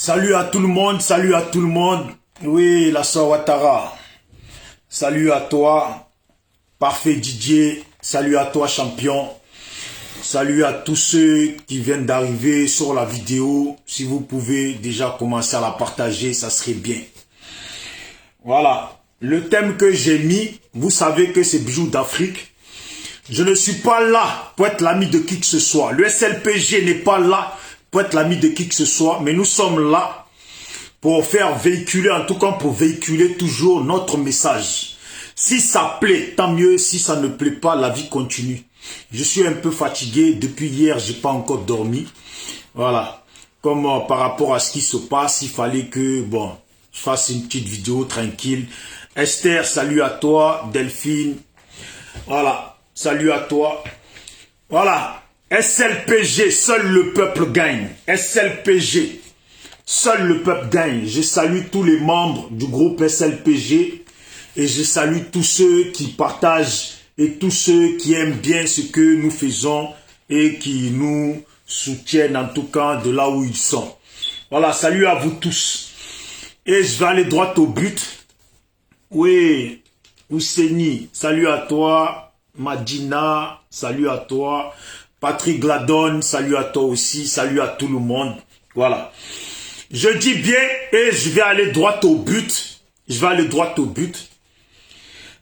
Salut à tout le monde, salut à tout le monde. Oui, la sœur Ouattara. Salut à toi, parfait Didier. Salut à toi, champion. Salut à tous ceux qui viennent d'arriver sur la vidéo. Si vous pouvez déjà commencer à la partager, ça serait bien. Voilà, le thème que j'ai mis, vous savez que c'est Bijoux d'Afrique. Je ne suis pas là pour être l'ami de qui que ce soit. Le SLPG n'est pas là pour être l'ami de qui que ce soit, mais nous sommes là pour faire véhiculer, en tout cas pour véhiculer toujours notre message. Si ça plaît, tant mieux. Si ça ne plaît pas, la vie continue. Je suis un peu fatigué. Depuis hier, j'ai pas encore dormi. Voilà. Comme par rapport à ce qui se passe, il fallait que, bon, je fasse une petite vidéo tranquille. Esther, salut à toi. Delphine, voilà. Salut à toi. Voilà. SLPG, seul le peuple gagne. SLPG, seul le peuple gagne. Je salue tous les membres du groupe SLPG et je salue tous ceux qui partagent et tous ceux qui aiment bien ce que nous faisons et qui nous soutiennent en tout cas de là où ils sont. Voilà, salut à vous tous. Et je vais aller droit au but. Oui, Ouseni, salut à toi. Madina, salut à toi. Patrick Gladon, salut à toi aussi. Salut à tout le monde. Voilà. Je dis bien et je vais aller droit au but. Je vais aller droit au but.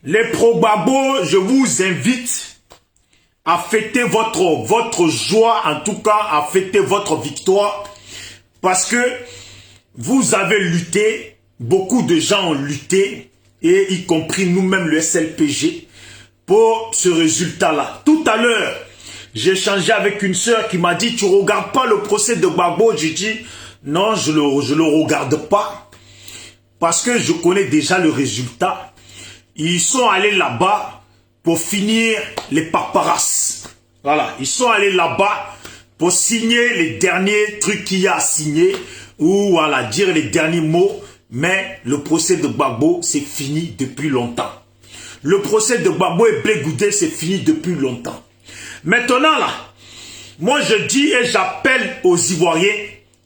Les pro-babos, je vous invite à fêter votre joie, en tout cas à fêter votre victoire. Parce que vous avez lutté, beaucoup de gens ont lutté, et y compris nous-mêmes le SLPG, pour ce résultat-là. Tout à l'heure, j'ai échangé avec une sœur qui m'a dit, tu ne regardes pas le procès de Gbagbo? J'ai dit, non, je le regarde pas, parce que je connais déjà le résultat. Ils sont allés là-bas pour finir les paparazzi. Voilà, ils sont allés là-bas pour signer les derniers trucs qu'il y a à signer, ou voilà, dire les derniers mots, mais le procès de Gbagbo, c'est fini depuis longtemps. Le procès de Gbagbo et Blé Goudé, c'est fini depuis longtemps. Maintenant là, moi je dis et j'appelle aux Ivoiriens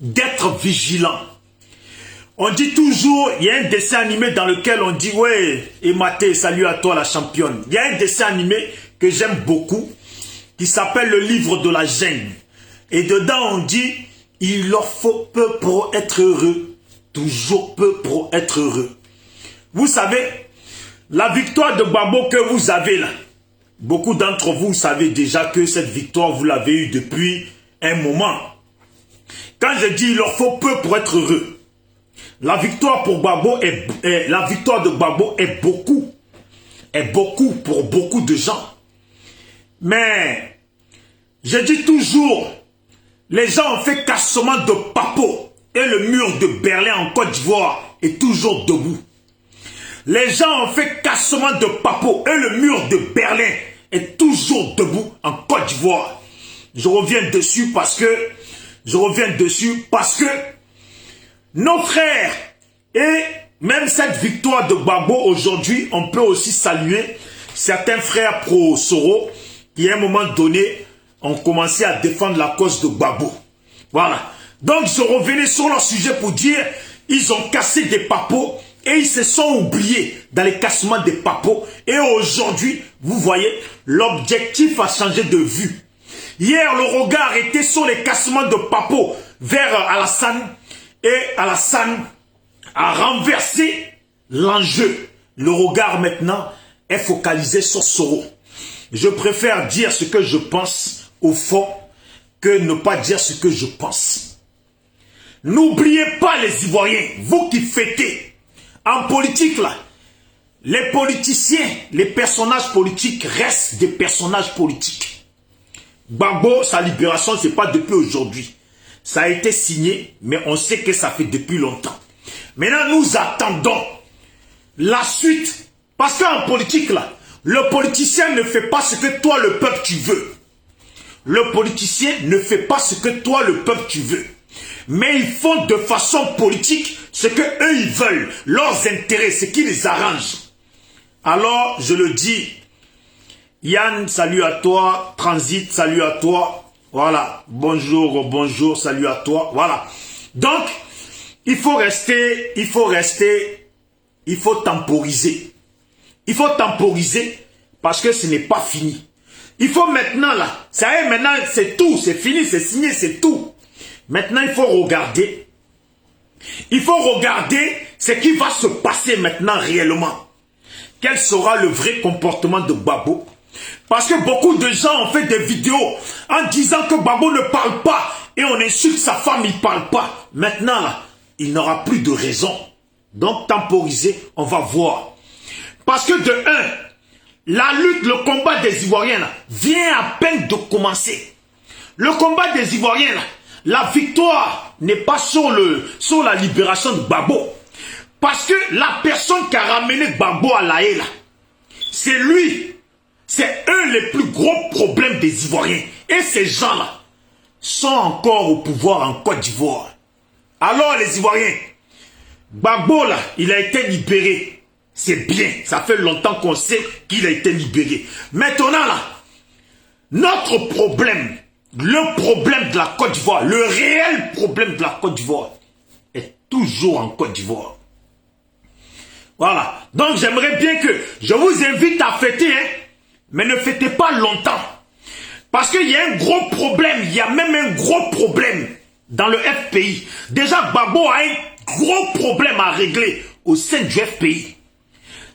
d'être vigilants. On dit toujours, il y a un dessin animé dans lequel on dit, ouais, Ematé, salut à toi la championne. Il y a un dessin animé que j'aime beaucoup, qui s'appelle le livre de la jungle. Et dedans on dit, il leur faut peu pour être heureux, toujours peu pour être heureux. Vous savez, la victoire de Gbagbo que vous avez là, beaucoup d'entre vous savez déjà que cette victoire, vous l'avez eue depuis un moment. Quand je dis il leur faut peu pour être heureux, la victoire pour Gbagbo la victoire de Gbagbo est beaucoup pour beaucoup de gens. Mais je dis toujours, les gens ont fait cassement de papeau et le mur de Berlin en Côte d'Ivoire est toujours debout. Les gens ont fait cassement de papeau et le mur de Berlin est toujours debout en Côte d'Ivoire. Je reviens dessus parce que nos frères et même cette victoire de Gbagbo aujourd'hui, on peut aussi saluer certains frères pro-Soro qui à un moment donné ont commencé à défendre la cause de Gbagbo. Voilà. Donc je revenais sur leur sujet pour dire ils ont cassé des papeaux et ils se sont oubliés dans les cassements des papeaux. Et aujourd'hui, vous voyez, l'objectif a changé de vue. Hier, le regard était sur les cassements de papeaux vers Alassane. Et Alassane a renversé l'enjeu. Le regard maintenant est focalisé sur Soro. Je préfère dire ce que je pense au fond que ne pas dire ce que je pense. N'oubliez pas les Ivoiriens, vous qui fêtez. En politique, là, les politiciens, les personnages politiques restent des personnages politiques. Gbagbo, sa libération, ce n'est pas depuis aujourd'hui. Ça a été signé, mais on sait que ça fait depuis longtemps. Maintenant, nous attendons la suite. Parce qu'en politique, là, le politicien ne fait pas ce que toi, le peuple, tu veux. Le politicien ne fait pas ce que toi, le peuple, tu veux. Mais ils font de façon politique ce que eux ils veulent, leurs intérêts, ce qui les arrange. Alors, je le dis, Yann, salut à toi, Transit, salut à toi, voilà, bonjour, salut à toi, voilà. Donc, il faut temporiser. Il faut temporiser parce que ce n'est pas fini. Il faut maintenant là, ça y est, maintenant c'est tout, c'est fini, c'est signé, c'est tout. Maintenant il faut regarder. Il faut regarder ce qui va se passer maintenant réellement. Quel sera le vrai comportement de Gbagbo? Parce que beaucoup de gens ont fait des vidéos en disant que Gbagbo ne parle pas et on insulte sa femme, il ne parle pas. Maintenant là, il n'aura plus de raison. Donc temporiser, on va voir. Parce que de un, la lutte, le combat des Ivoiriens là, vient à peine de commencer. Le combat des Ivoiriens là, la victoire n'est pas sur la libération de Gbagbo. Parce que la personne qui a ramené Gbagbo à La Haye là, c'est lui. C'est eux les plus gros problèmes des Ivoiriens. Et ces gens-là sont encore au pouvoir en Côte d'Ivoire. Alors les Ivoiriens, Gbagbo là, il a été libéré. C'est bien, ça fait longtemps qu'on sait qu'il a été libéré. Maintenant là, notre problème, le problème de la Côte d'Ivoire, le réel problème de la Côte d'Ivoire, est toujours en Côte d'Ivoire. Voilà, donc j'aimerais bien que je vous invite à fêter, hein, mais ne fêtez pas longtemps. Parce qu'il y a un gros problème, il y a même un gros problème dans le FPI. Déjà, Gbagbo a un gros problème à régler au sein du FPI.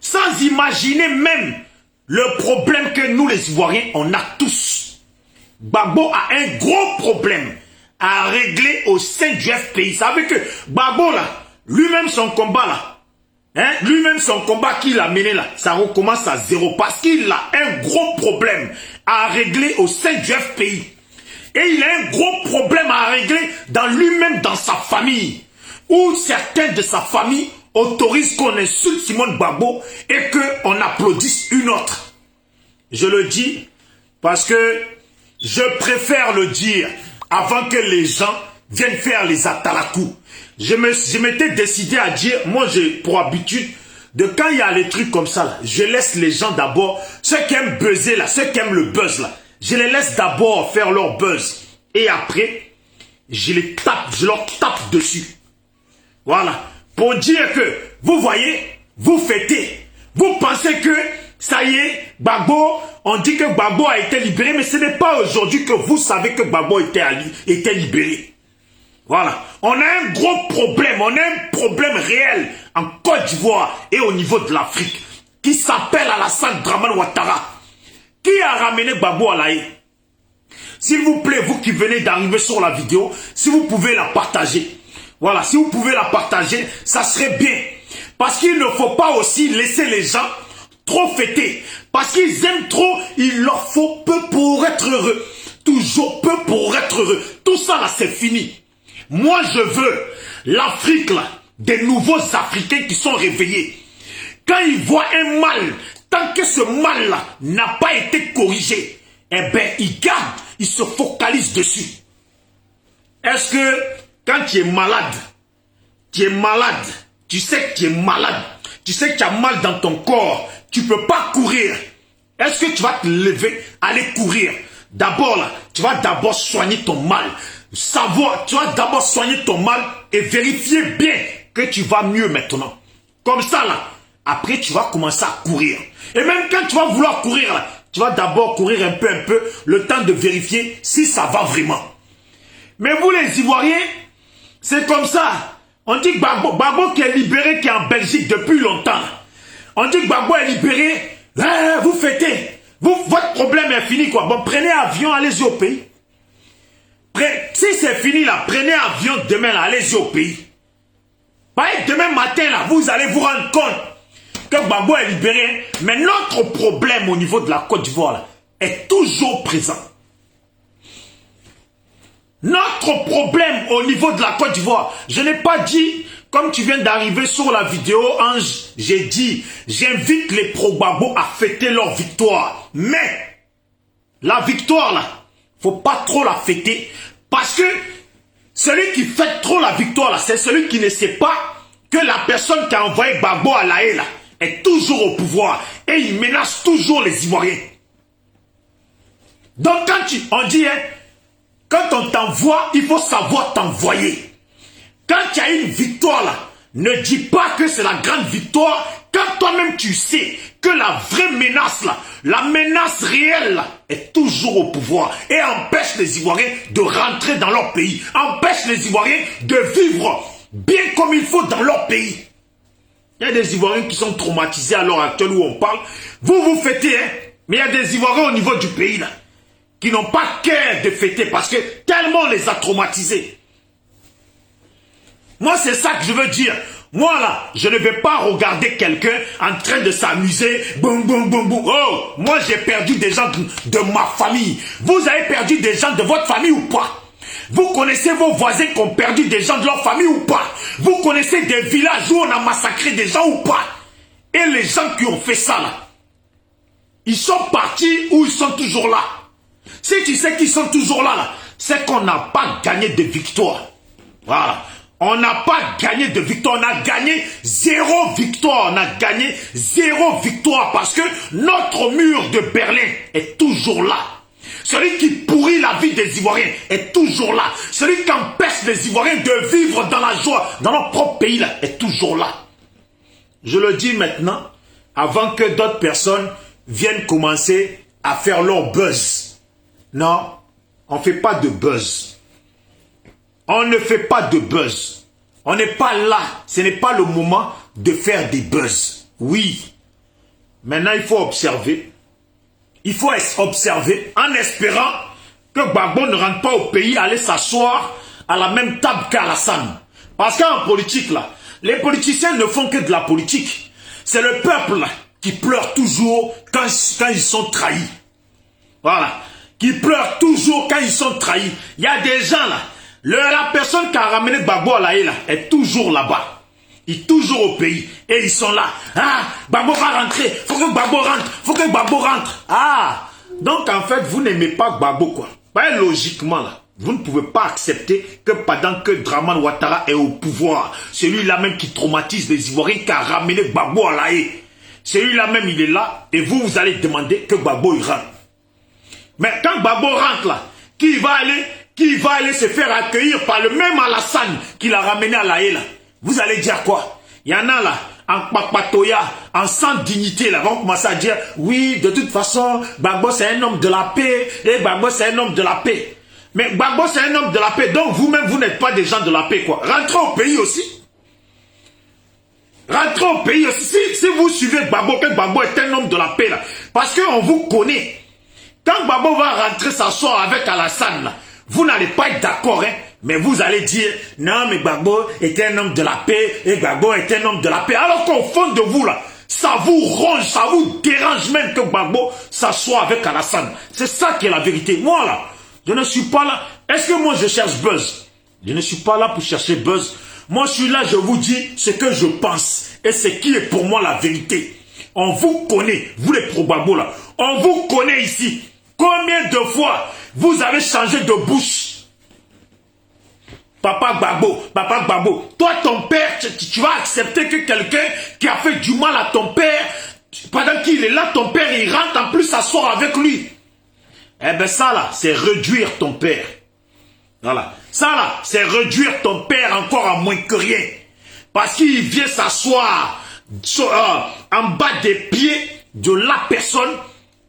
Sans imaginer même le problème que nous les Ivoiriens, on a tous. Gbagbo a un gros problème à régler au sein du FPI. Ça veut dire que Gbagbo là, lui-même son combat là, hein, lui-même son combat qu'il a mené là, ça recommence à zéro parce qu'il a un gros problème à régler au sein du FPI. Et il a un gros problème à régler dans lui-même, dans sa famille, où certains de sa famille autorisent qu'on insulte Simone Gbagbo et qu'on applaudisse une autre. Je le dis parce que je préfère le dire avant que les gens viennent faire les atalakou. Je m'étais décidé à dire, moi j'ai pour habitude, de quand il y a les trucs comme ça, là, je laisse les gens d'abord, ceux qui aiment buzzer là, ceux qui aiment le buzz là, je les laisse d'abord faire leur buzz. Et après, je leur tape dessus. Voilà. Pour dire que, vous voyez, vous fêtez. Vous pensez que, ça y est, Gbagbo, on dit que Gbagbo a été libéré, mais ce n'est pas aujourd'hui que vous savez que Gbagbo était libéré. Voilà. On a un gros problème, on a un problème réel en Côte d'Ivoire et au niveau de l'Afrique, qui s'appelle Alassane Dramane Ouattara. Qui a ramené Gbagbo à La Haye? S'il vous plaît, vous qui venez d'arriver sur la vidéo, si vous pouvez la partager. Voilà, si vous pouvez la partager, ça serait bien. Parce qu'il ne faut pas aussi laisser les gens trop fêter. Parce qu'ils aiment trop, il leur faut peu pour être heureux. Toujours peu pour être heureux. Tout ça là, c'est fini. Moi, je veux l'Afrique là, des nouveaux Africains qui sont réveillés. Quand ils voient un mal, tant que ce mal là n'a pas été corrigé, eh bien, ils gardent, ils se focalisent dessus. Est-ce que quand tu es malade, tu sais que tu es malade, tu sais que tu as mal dans ton corps, tu ne peux pas courir. Est-ce que tu vas te lever, aller courir? D'abord là, tu vas d'abord soigner ton mal. Savoir, tu vas d'abord soigner ton mal et vérifier bien que tu vas mieux maintenant. Comme ça là, après tu vas commencer à courir. Et même quand tu vas vouloir courir là, tu vas d'abord courir un peu, le temps de vérifier si ça va vraiment. Mais vous les Ivoiriens, c'est comme ça. On dit que Gbagbo qui est libéré, qui est en Belgique depuis longtemps. On dit que Gbagbo est libéré, vous fêtez. Votre problème est fini quoi. Bon, prenez avion, allez-y au pays. Si c'est fini là, prenez avion demain là, allez-y au pays. Pareil, demain matin là, vous allez vous rendre compte que Gbagbo est libéré. Mais notre problème au niveau de la Côte d'Ivoire là, est toujours présent. Notre problème au niveau de la Côte d'Ivoire, je n'ai pas dit, comme tu viens d'arriver sur la vidéo, Ange, j'ai dit, j'invite les pro-Gbagbo à fêter leur victoire. Mais, la victoire là, faut pas trop la fêter, parce que celui qui fête trop la victoire là, c'est celui qui ne sait pas que la personne qui a envoyé Gbagbo à La Haye là, est toujours au pouvoir, et il menace toujours les Ivoiriens. Donc quand on dit, hein, quand on t'envoie, il faut savoir t'envoyer. Quand il y a une victoire là, ne dis pas que c'est la grande victoire quand toi-même tu sais que la vraie menace là, la menace réelle là, est toujours au pouvoir et empêche les Ivoiriens de rentrer dans leur pays, empêche les Ivoiriens de vivre bien comme il faut dans leur pays. Il y a des Ivoiriens qui sont traumatisés à l'heure actuelle où on parle. Vous fêtez, hein, mais il y a des Ivoiriens au niveau du pays là, qui n'ont pas cœur de fêter parce que tellement on les a traumatisés. Moi, c'est ça que je veux dire. Moi, là, je ne vais pas regarder quelqu'un en train de s'amuser. Boum, boum, boum, boum. Oh, moi, j'ai perdu des gens de ma famille. Vous avez perdu des gens de votre famille ou pas? Vous connaissez vos voisins qui ont perdu des gens de leur famille ou pas? Vous connaissez des villages où on a massacré des gens ou pas? Et les gens qui ont fait ça, là, ils sont partis ou ils sont toujours là? Si tu sais qu'ils sont toujours là, là, c'est qu'on n'a pas gagné de victoire. Voilà. On n'a pas gagné de victoire, on a gagné 0 victoire, on a gagné 0 victoire parce que notre mur de Berlin est toujours là. Celui qui pourrit la vie des Ivoiriens est toujours là. Celui qui empêche les Ivoiriens de vivre dans la joie, dans leur propre pays là, est toujours là. Je le dis maintenant, avant que d'autres personnes viennent commencer à faire leur buzz. Non, on ne fait pas de buzz. On ne fait pas de buzz. On n'est pas là. Ce n'est pas le moment de faire des buzz. Oui. Maintenant, il faut observer. Il faut observer en espérant que Gbagbo ne rentre pas au pays, aller s'asseoir à la même table qu'Alassane. Parce qu'en politique, là, les politiciens ne font que de la politique. C'est le peuple là, qui pleure toujours quand ils sont trahis. Voilà. Qui pleure toujours quand ils sont trahis. Il y a des gens là. La personne qui a ramené Gbagbo à la haie là est toujours là-bas. Il est toujours au pays. Et ils sont là. Ah, Gbagbo va rentrer. Faut que Gbagbo rentre. Faut que Gbagbo rentre. Ah, donc en fait, vous n'aimez pas Gbagbo quoi. Ben, logiquement là, vous ne pouvez pas accepter que pendant que Dramane Ouattara est au pouvoir, celui-là même qui traumatise les Ivoiriens, qui a ramené Gbagbo à la haie, celui-là même il est là et vous allez demander que Gbagbo il rentre. Mais quand Gbagbo rentre là, qui va aller se faire accueillir par le même Alassane qui l'a ramené à la haie là? Vous allez dire quoi? Il y en a là, en papatoya, en sans dignité là, vont commencer à dire, oui, de toute façon, Gbagbo c'est un homme de la paix, et Gbagbo c'est un homme de la paix. Mais Gbagbo c'est un homme de la paix, donc vous-même vous n'êtes pas des gens de la paix quoi. Rentrez au pays aussi. Rentrez au pays aussi. Si vous suivez Gbagbo, que Gbagbo est un homme de la paix là, parce qu'on vous connaît. Quand Gbagbo va rentrer s'asseoir avec Alassane là, vous n'allez pas être d'accord, hein, mais vous allez dire, non, mais Gbagbo était un homme de la paix, et Gbagbo était un homme de la paix. Alors qu'au fond de vous, là, ça vous ronge, ça vous dérange même que Gbagbo s'assoie avec Alassane. C'est ça qui est la vérité. Moi, là, je ne suis pas là. Est-ce que moi, je cherche buzz? Je ne suis pas là pour chercher buzz. Moi, je suis là, je vous dis ce que je pense. Et ce qui est pour moi la vérité. On vous connaît, vous les pro-Gbagbo, là. On vous connaît ici. Combien de fois vous avez changé de bouche? Papa Gbagbo, toi ton père, tu vas accepter que quelqu'un qui a fait du mal à ton père, pendant qu'il est là, ton père il rentre en plus s'asseoir avec lui. Eh bien ça là, c'est réduire ton père. Voilà. Ça là, c'est réduire ton père encore à moins que rien. Parce qu'il vient s'asseoir en bas des pieds de la personne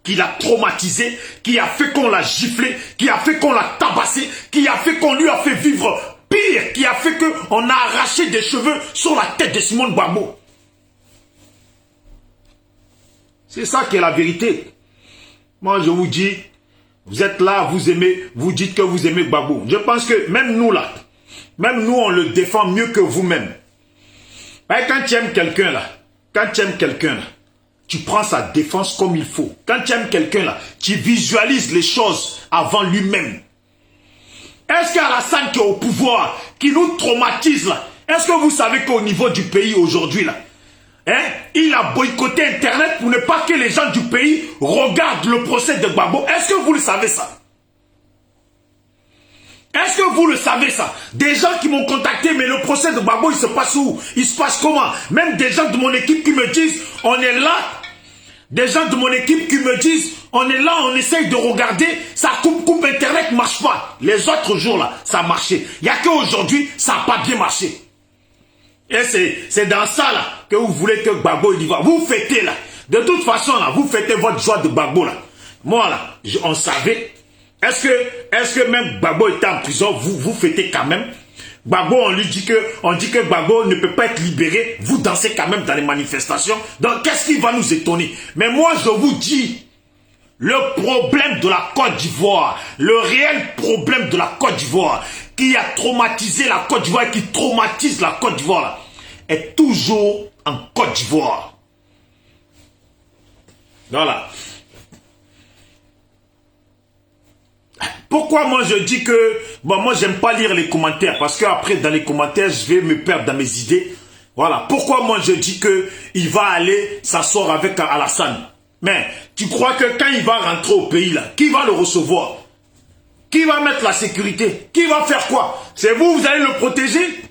qui l'a traumatisé, qui a fait qu'on l'a giflé, qui a fait qu'on l'a tabassé, qui a fait qu'on lui a fait vivre pire, qui a fait qu'on a arraché des cheveux sur la tête de Simone Gbagbo. C'est ça qui est la vérité. Moi, je vous dis, vous êtes là, vous aimez, vous dites que vous aimez Gbagbo. Je pense que même nous là, même nous, on le défend mieux que vous-même. Quand tu aimes quelqu'un là, tu prends sa défense comme il faut. Quand tu aimes quelqu'un là, tu visualises les choses avant lui-même. Est-ce qu'Alassane qui est au pouvoir, qui nous traumatise là, est-ce que vous savez qu'au niveau du pays aujourd'hui là, hein, il a boycotté Internet pour ne pas que les gens du pays regardent le procès de Gbagbo? Est-ce que vous le savez ça? Est-ce que vous le savez ça? Des gens qui m'ont contacté, mais le procès de Gbagbo, il se passe où? Il se passe comment? Même des gens de mon équipe qui me disent, on est là. Des gens de mon équipe qui me disent, On est là, on essaye de regarder, ça coupe Internet, marche pas. Les autres jours là, ça marchait. Il n'y a qu'aujourd'hui, ça n'a pas bien marché. Et c'est dans ça là que vous voulez que Gbagbo il y va. Vous fêtez là. De toute façon là, vous fêtez votre joie de Gbagbo là. Moi là, on savait. Est-ce que même Gbagbo était en prison, vous fêtez quand même? Gbagbo, on dit que Gbagbo ne peut pas être libéré. Vous dansez quand même dans les manifestations. Donc qu'est-ce qui va nous étonner? Mais moi je vous dis, le problème de la Côte d'Ivoire, le réel problème de la Côte d'Ivoire, qui a traumatisé la Côte d'Ivoire et qui traumatise la Côte d'Ivoire, est toujours en Côte d'Ivoire. Voilà. Pourquoi moi je dis que... Bon, moi j'aime pas lire les commentaires, parce qu'après dans les commentaires, je vais me perdre dans mes idées. Voilà. Pourquoi moi je dis que il va aller s'asseoir avec Alassane. Mais tu crois que quand il va rentrer au pays, là, qui va le recevoir? Qui va mettre la sécurité? Qui va faire quoi? C'est vous, vous allez le protéger?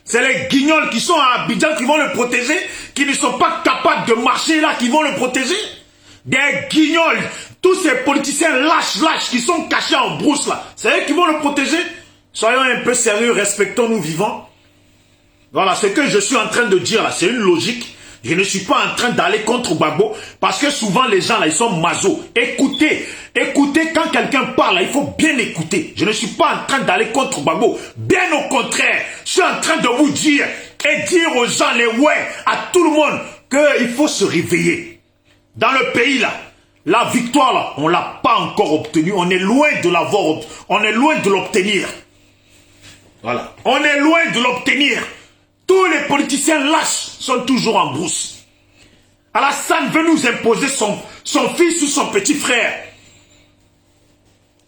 C'est les guignols qui sont à Abidjan qui vont le protéger? Qui ne sont pas capables de marcher là, qui vont le protéger? Des guignols, tous ces politiciens lâches qui sont cachés en brousse là, c'est eux qui vont le protéger? Soyons un peu sérieux, respectons-nous vivants. Voilà, ce que je suis en train de dire là, c'est une logique. Je ne suis pas en train d'aller contre Gbagbo, parce que souvent les gens là, ils sont masos. Écoutez quand quelqu'un parle là, il faut bien écouter. Je ne suis pas en train d'aller contre Gbagbo. Bien au contraire, je suis en train de vous dire et dire aux gens, les ouais, à tout le monde, qu'il faut se réveiller. Dans le pays là, la victoire là, on ne l'a pas encore obtenue. On est loin de l'avoir, on est loin de l'obtenir. Voilà, on est loin de l'obtenir. Tous les politiciens lâches sont toujours en brousse. Alassane veut nous imposer son fils ou son petit frère.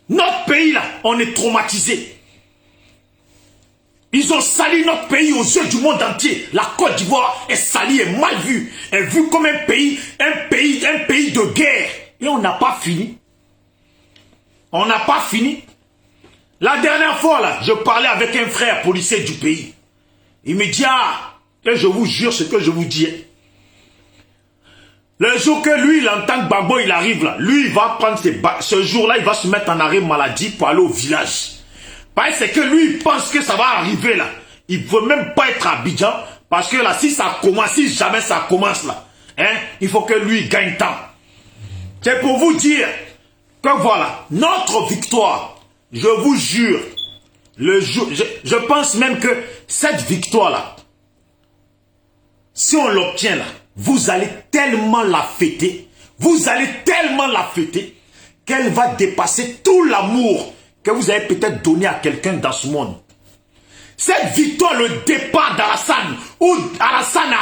Notre pays là, on est traumatisé. Ils ont sali notre pays aux yeux du monde entier. La Côte d'Ivoire est salie, est mal vue. Est vue comme un pays de guerre. Et on n'a pas fini. On n'a pas fini. La dernière fois là, je parlais avec un frère policier du pays. Il me dit, et je vous jure ce que je vous dis. Le jour que lui, il entend que Gbagbo, il arrive là, lui, il va prendre ce jour-là, il va se mettre en arrêt maladie pour aller au village. Parce que lui, il pense que ça va arriver là. Il ne veut même pas être à Abidjan, parce que là, si ça commence, si jamais ça commence là, il faut que lui gagne temps. C'est pour vous dire que voilà, notre victoire, je vous jure, le jour, je pense même que cette victoire-là, si on l'obtient là, vous allez tellement la fêter, qu'elle va dépasser tout l'amour que vous avez peut-être donné à quelqu'un dans ce monde. Cette victoire, le départ d'Alassane, où Alassane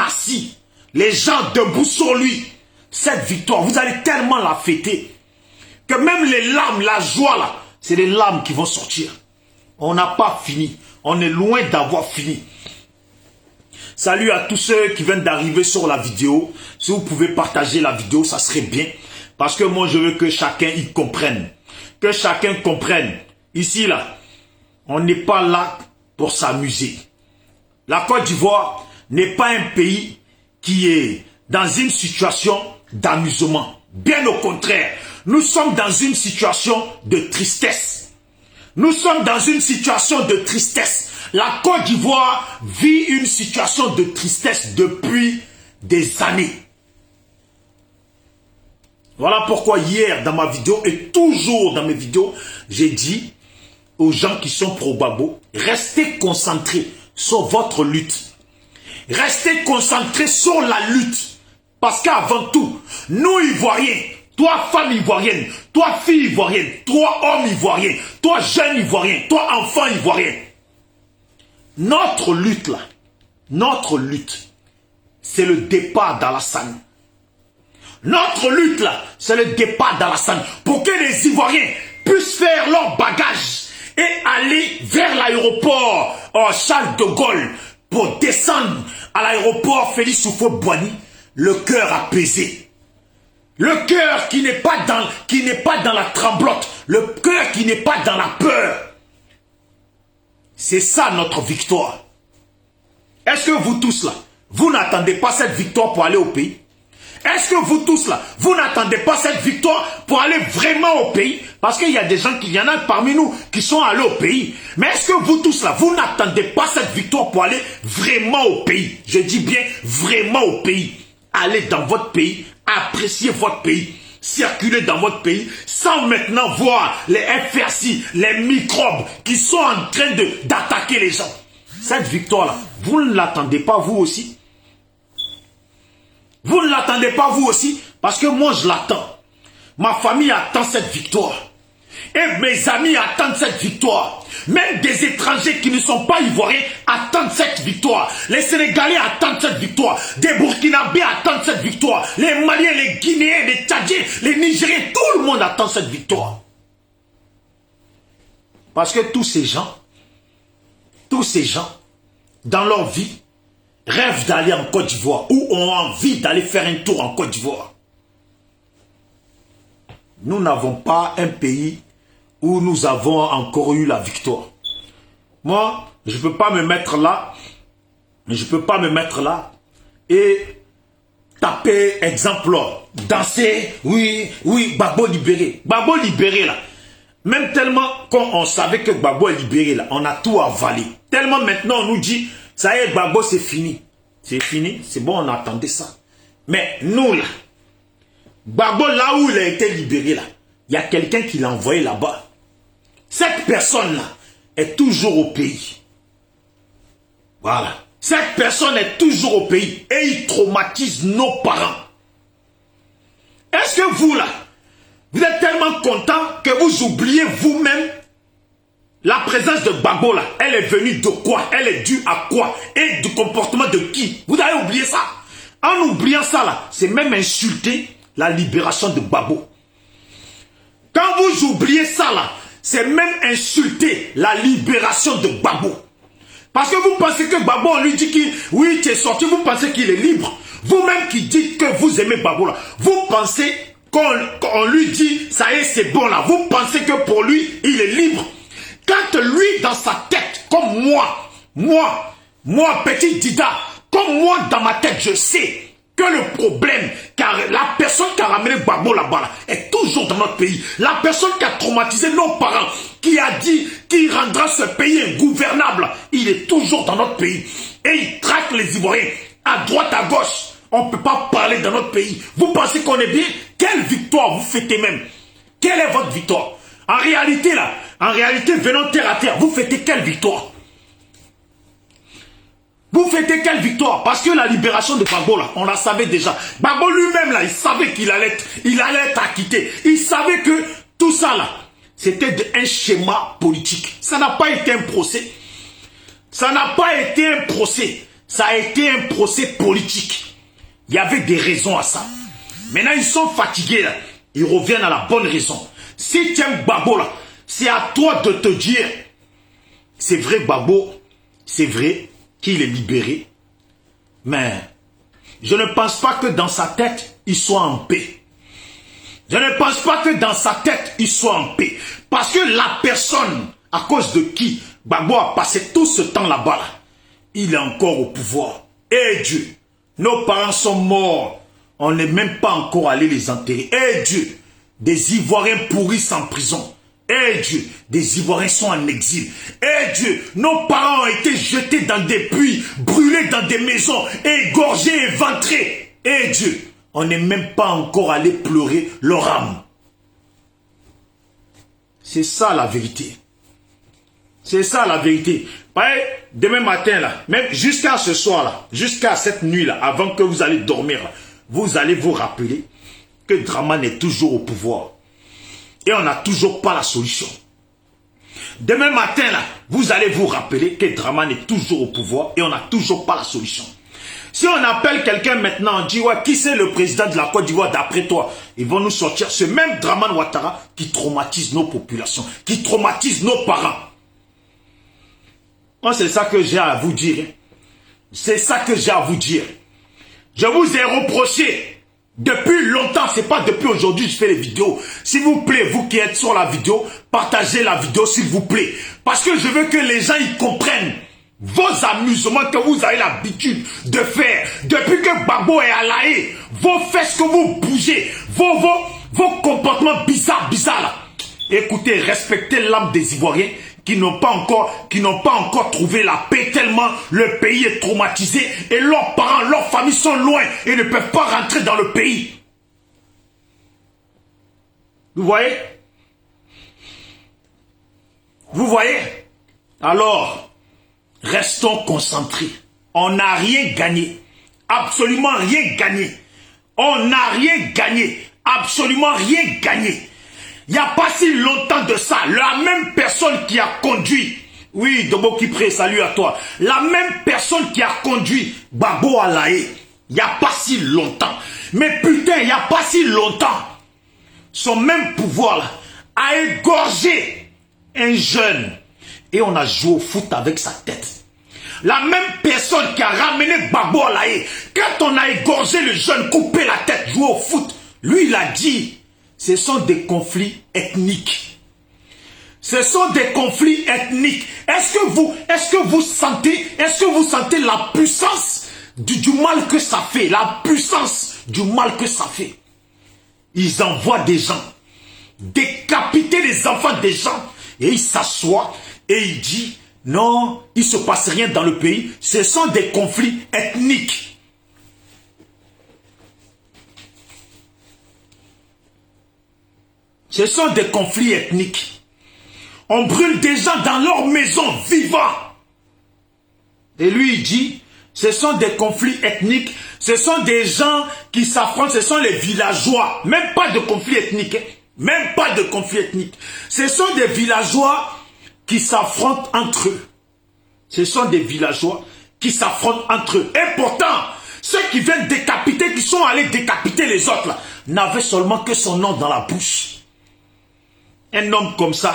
assis, les gens debout sur lui, cette victoire, vous allez tellement la fêter, que même les larmes, la joie là, c'est les larmes qui vont sortir. On n'a pas fini. On est loin d'avoir fini. Salut à tous ceux qui viennent d'arriver sur la vidéo. Si vous pouvez partager la vidéo, ça serait bien. Parce que moi, je veux que chacun y comprenne. Que chacun comprenne. Ici, là, on n'est pas là pour s'amuser. La Côte d'Ivoire n'est pas un pays qui est dans une situation d'amusement. Bien au contraire. Nous sommes dans une situation de tristesse. Nous sommes dans une situation de tristesse. La Côte d'Ivoire vit une situation de tristesse depuis des années. Voilà pourquoi hier dans ma vidéo et toujours dans mes vidéos, j'ai dit aux gens qui sont pro-Gbagbo, restez concentrés sur votre lutte. Restez concentrés sur la lutte. Parce qu'avant tout, nous Ivoiriens, toi femme ivoirienne, toi fille ivoirienne, toi homme ivoirien, toi jeune ivoirien, toi enfant ivoirien. Notre lutte là, notre lutte, c'est le départ d'Alassane. Notre lutte là, c'est le départ d'Alassane. Pour que les Ivoiriens puissent faire leur bagage et aller vers l'aéroport Charles de Gaulle pour descendre à l'aéroport Félix Houphouët-Boigny, le cœur apaisé. Le cœur qui n'est pas dans la tremblote. Le cœur qui n'est pas dans la peur. C'est ça notre victoire. Est-ce que vous tous là, vous n'attendez pas cette victoire pour aller au pays? Est-ce que vous tous là, vous n'attendez pas cette victoire pour aller vraiment au pays? Parce qu'il y a des gens il y en a parmi nous qui sont allés au pays. Mais est-ce que vous tous là, vous n'attendez pas cette victoire pour aller vraiment au pays? Je dis bien vraiment au pays. Allez dans votre pays, appréciez votre pays, circulez dans votre pays sans maintenant voir les FRC, les microbes qui sont en train d'attaquer les gens. Cette victoire-là, vous ne l'attendez pas vous aussi? Vous ne l'attendez pas vous aussi? Parce que moi je l'attends. Ma famille attend cette victoire. Et mes amis attendent cette victoire. Même des étrangers qui ne sont pas ivoiriens attendent cette victoire. Les Sénégalais attendent cette victoire. Des Burkinabés attendent cette victoire. Les Maliens, les Guinéens, les Tchadiens, les Nigériens, tout le monde attend cette victoire. Parce que tous ces gens, dans leur vie, rêvent d'aller en Côte d'Ivoire ou ont envie d'aller faire un tour en Côte d'Ivoire. Nous n'avons pas un pays où nous avons encore eu la victoire. Moi, je ne peux pas me mettre là, et taper exemple, danser, oui, Gbagbo libéré. Gbagbo libéré là. Même tellement qu'on savait que Gbagbo est libéré là, on a tout avalé. Tellement maintenant on nous dit, ça y est, Gbagbo c'est fini. C'est fini, c'est bon, on attendait ça. Mais nous là, Gbagbo là où il a été libéré là, il y a quelqu'un qui l'a envoyé là-bas. Cette personne-là est toujours au pays. Voilà. Cette personne est toujours au pays et il traumatise nos parents. Est-ce que vous là, vous êtes tellement content que vous oubliez vous-même la présence de Gbagbo là? Elle est venue de quoi? Elle est due à quoi? Et du comportement de qui? Vous avez oublié ça? En oubliant ça là, c'est même insulter la libération de Gbagbo. Quand vous oubliez ça là, c'est même insulter la libération de Gbagbo. Parce que vous pensez que Gbagbo, on lui dit qu'il, oui, tu es sorti, vous pensez qu'il est libre. Vous-même qui dites que vous aimez Gbagbo là, vous pensez qu'on lui dit, ça y est, c'est bon là. Vous pensez que pour lui, il est libre. Quand lui, dans sa tête, comme moi, petit Dida, comme moi, dans ma tête, je sais que le problème, car la personne qui a ramené Gbagbo là-bas là, est toujours dans notre pays. La personne qui a traumatisé nos parents, qui a dit qu'il rendra ce pays ingouvernable, il est toujours dans notre pays. Et il traque les Ivoiriens à droite, à gauche. On ne peut pas parler dans notre pays. Vous pensez qu'on est bien? Quelle victoire vous fêtez même? Quelle est votre victoire? En réalité là, venons terre à terre, vous fêtez quelle victoire? Vous fêtez quelle victoire? Parce que la libération de Gbagbo là, on la savait déjà. Gbagbo lui-même là, il savait qu'il allait être acquitté. Il savait que tout ça là, c'était un schéma politique. Ça n'a pas été un procès. Ça n'a pas été un procès. Ça a été un procès politique. Il y avait des raisons à ça. Maintenant, ils sont fatigués là. Ils reviennent à la bonne raison. Si tu aimes Gbagbo là, c'est à toi de te dire, c'est vrai Gbagbo, c'est vrai qu'il est libéré, mais je ne pense pas que dans sa tête, il soit en paix. Je ne pense pas que dans sa tête, il soit en paix. Parce que la personne, à cause de qui Gbagbo a passé tout ce temps là-bas, là, il est encore au pouvoir. Eh Dieu, nos parents sont morts. On n'est même pas encore allé les enterrer. Eh Dieu, des Ivoiriens pourrissent en prison. Eh Dieu, des Ivoiriens sont en exil. Eh Dieu, nos parents ont été jetés dans des puits, brûlés dans des maisons, égorgés, éventrés. Eh Dieu, on n'est même pas encore allé pleurer leur âme. C'est ça la vérité. C'est ça la vérité. Demain matin là, même jusqu'à ce soir là, jusqu'à cette nuit là, avant que vous allez dormir là, vous allez vous rappeler que Dramane est toujours au pouvoir. Et on n'a toujours pas la solution. Demain matin, là, vous allez vous rappeler que Dramane est toujours au pouvoir et on n'a toujours pas la solution. Si on appelle quelqu'un maintenant, on dit, ouais, qui c'est le président de la Côte d'Ivoire d'après toi? Ils vont nous sortir ce même Dramane Ouattara qui traumatise nos populations, qui traumatise nos parents. Moi, c'est ça que j'ai à vous dire. C'est ça que j'ai à vous dire. Je vous ai reproché depuis longtemps, c'est pas depuis aujourd'hui que je fais les vidéos. S'il vous plaît, vous qui êtes sur la vidéo, partagez la vidéo s'il vous plaît. Parce que je veux que les gens y comprennent vos amusements que vous avez l'habitude de faire, depuis que Gbagbo est à La Haye, vos fesses que vous bougez, vos comportements bizarres là. Écoutez, respectez l'âme des Ivoiriens qui n'ont pas encore trouvé la paix tellement le pays est traumatisé et leurs parents, leurs familles sont loin et ne peuvent pas rentrer dans le pays. Vous voyez? Vous voyez? Alors, restons concentrés. On n'a rien gagné. Absolument rien gagné. On n'a rien gagné. Absolument rien gagné. Il n'y a pas si longtemps de ça, la même personne qui a conduit, oui, Dobo Kipré, salut à toi, la même personne qui a conduit Gbagbo à La Haye, il n'y a pas si longtemps, mais putain, il n'y a pas si longtemps, son même pouvoir là, a égorgé un jeune, et on a joué au foot avec sa tête. La même personne qui a ramené Gbagbo à La Haye, quand on a égorgé le jeune, coupé la tête, joué au foot, lui il a dit, ce sont des conflits ethniques. Ce sont des conflits ethniques. Est-ce que vous sentez la puissance du mal que ça fait? La puissance du mal que ça fait. Ils envoient des gens décapiter les enfants des gens et ils s'assoient et ils disent non, il ne se passe rien dans le pays. Ce sont des conflits ethniques. Ce sont des conflits ethniques. On brûle des gens dans leur maison vivants. Et lui, il dit, ce sont des conflits ethniques. Ce sont des gens qui s'affrontent. Ce sont les villageois. Même pas de conflit ethnique. Même pas de conflit ethnique. Ce sont des villageois qui s'affrontent entre eux. Ce sont des villageois qui s'affrontent entre eux. Et pourtant, ceux qui viennent décapiter, qui sont allés décapiter les autres, là, n'avaient seulement que son nom dans la bouche. Un homme comme ça,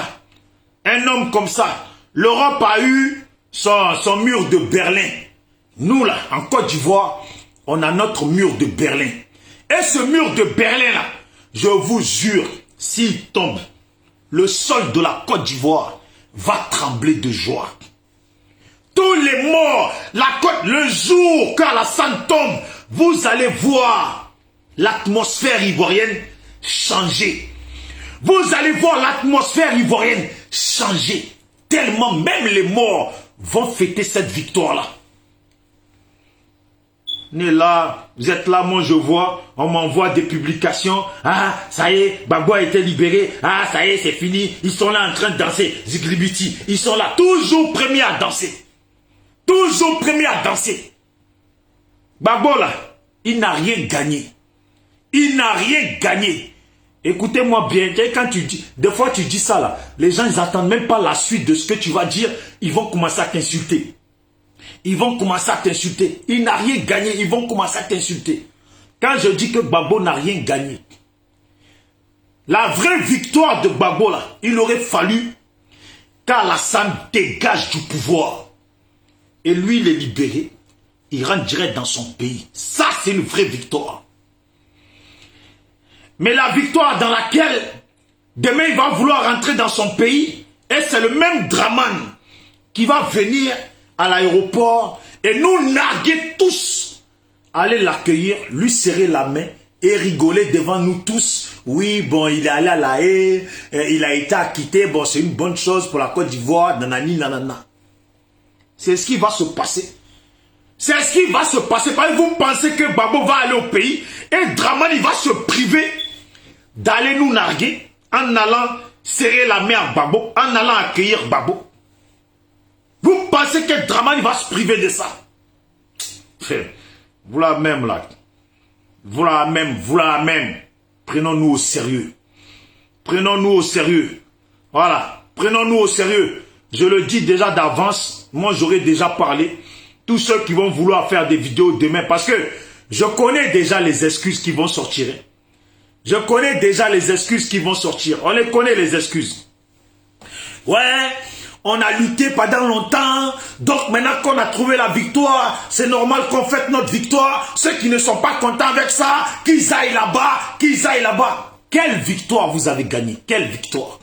l'Europe a eu son mur de Berlin. Nous là, en Côte d'Ivoire, on a notre mur de Berlin. Et ce mur de Berlin là, je vous jure, s'il tombe, le sol de la Côte d'Ivoire va trembler de joie. Tous les morts, le jour qu'Alassane tombe, vous allez voir l'atmosphère ivoirienne changer. Vous allez voir l'atmosphère ivoirienne changer. Tellement même les morts vont fêter cette victoire-là. Vous êtes là, moi je vois, on m'envoie des publications. Ah, ça y est, Gbagbo a été libéré. Ah, ça y est, c'est fini. Ils sont là en train de danser. Ziglibiti, ils sont là, toujours premiers à danser. Toujours premiers à danser. Gbagbo là, il n'a rien gagné. Il n'a rien gagné. Écoutez-moi bien, quand tu dis, des fois tu dis ça là, les gens ils n'attendent même pas la suite de ce que tu vas dire, ils vont commencer à t'insulter. Ils vont commencer à t'insulter. Il n'a rien gagné, ils vont commencer à t'insulter. Quand je dis que Gbagbo n'a rien gagné, la vraie victoire de Gbagbo là, il aurait fallu qu'Alassane dégage du pouvoir. Et lui il est libéré, il rentre direct dans son pays. Ça c'est une vraie victoire. Mais la victoire dans laquelle demain il va vouloir rentrer dans son pays, et c'est le même Dramane qui va venir à l'aéroport et nous narguer tous, aller l'accueillir, lui serrer la main et rigoler devant nous tous. Oui, bon, il est allé à La Haye, il a été acquitté, bon, c'est une bonne chose pour la Côte d'Ivoire, nanani, nanana. C'est ce qui va se passer. C'est ce qui va se passer. Parce que vous pensez que Gbagbo va aller au pays et Dramane il va se priver d'aller nous narguer en allant serrer la main à Gbagbo, en allant accueillir Gbagbo. Vous pensez que Dramane va se priver de ça? Vous la même là. Vous la même. Prenons-nous au sérieux. Prenons-nous au sérieux. Voilà. Prenons-nous au sérieux. Je le dis déjà d'avance. Moi j'aurais déjà parlé. Tous ceux qui vont vouloir faire des vidéos demain. Parce que je connais déjà les excuses qui vont sortir. Je connais déjà les excuses qui vont sortir. On les connaît les excuses. Ouais, on a lutté pendant longtemps. Donc maintenant qu'on a trouvé la victoire, c'est normal qu'on fête notre victoire. Ceux qui ne sont pas contents avec ça, qu'ils aillent là-bas, qu'ils aillent là-bas. Quelle victoire vous avez gagné? Quelle victoire?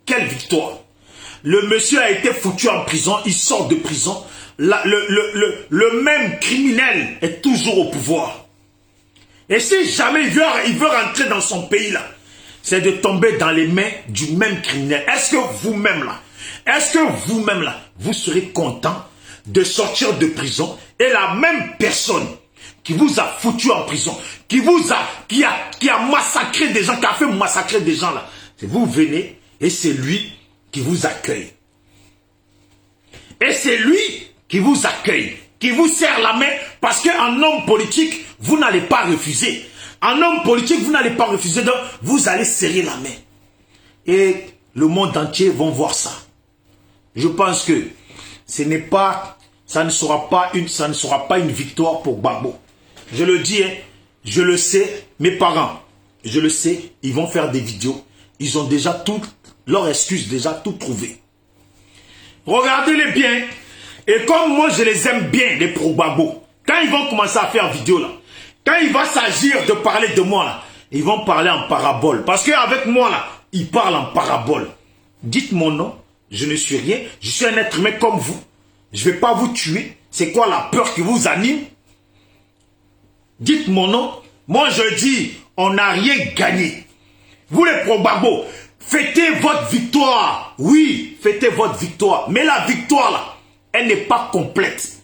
Quelle victoire? Le monsieur a été foutu en prison, il sort de prison. le même criminel est toujours au pouvoir. Et si jamais il veut rentrer dans son pays là, c'est de tomber dans les mains du même criminel. Est-ce que vous-même là, vous serez content de sortir de prison et la même personne qui vous a foutu en prison, qui a massacré des gens, qui a fait massacrer des gens là, vous venez et c'est lui qui vous accueille. Et c'est lui qui vous accueille, qui vous serre la main, parce qu'en homme politique, vous n'allez pas refuser. En homme politique, vous n'allez pas refuser, donc vous allez serrer la main. Et le monde entier va voir ça. Je pense que ça ne sera pas une victoire pour Gbagbo. Je le dis, hein, je le sais, mes parents, je le sais, ils vont faire des vidéos. Ils ont déjà leurs excuses déjà tout trouvé. Regardez-les bien. Et comme moi, je les aime bien, les pro-Gbagbo, quand ils vont commencer à faire vidéo là, quand il va s'agir de parler de moi là, ils vont parler en parabole. Parce qu'avec moi là, ils parlent en parabole. Dites mon nom, je ne suis rien, je suis un être humain comme vous. Je ne vais pas vous tuer. C'est quoi la peur qui vous anime? Dites mon nom. Moi je dis, on n'a rien gagné. Vous les pro-Gbagbo, fêtez votre victoire. Oui, fêtez votre victoire. Mais la victoire là, elle n'est pas complète.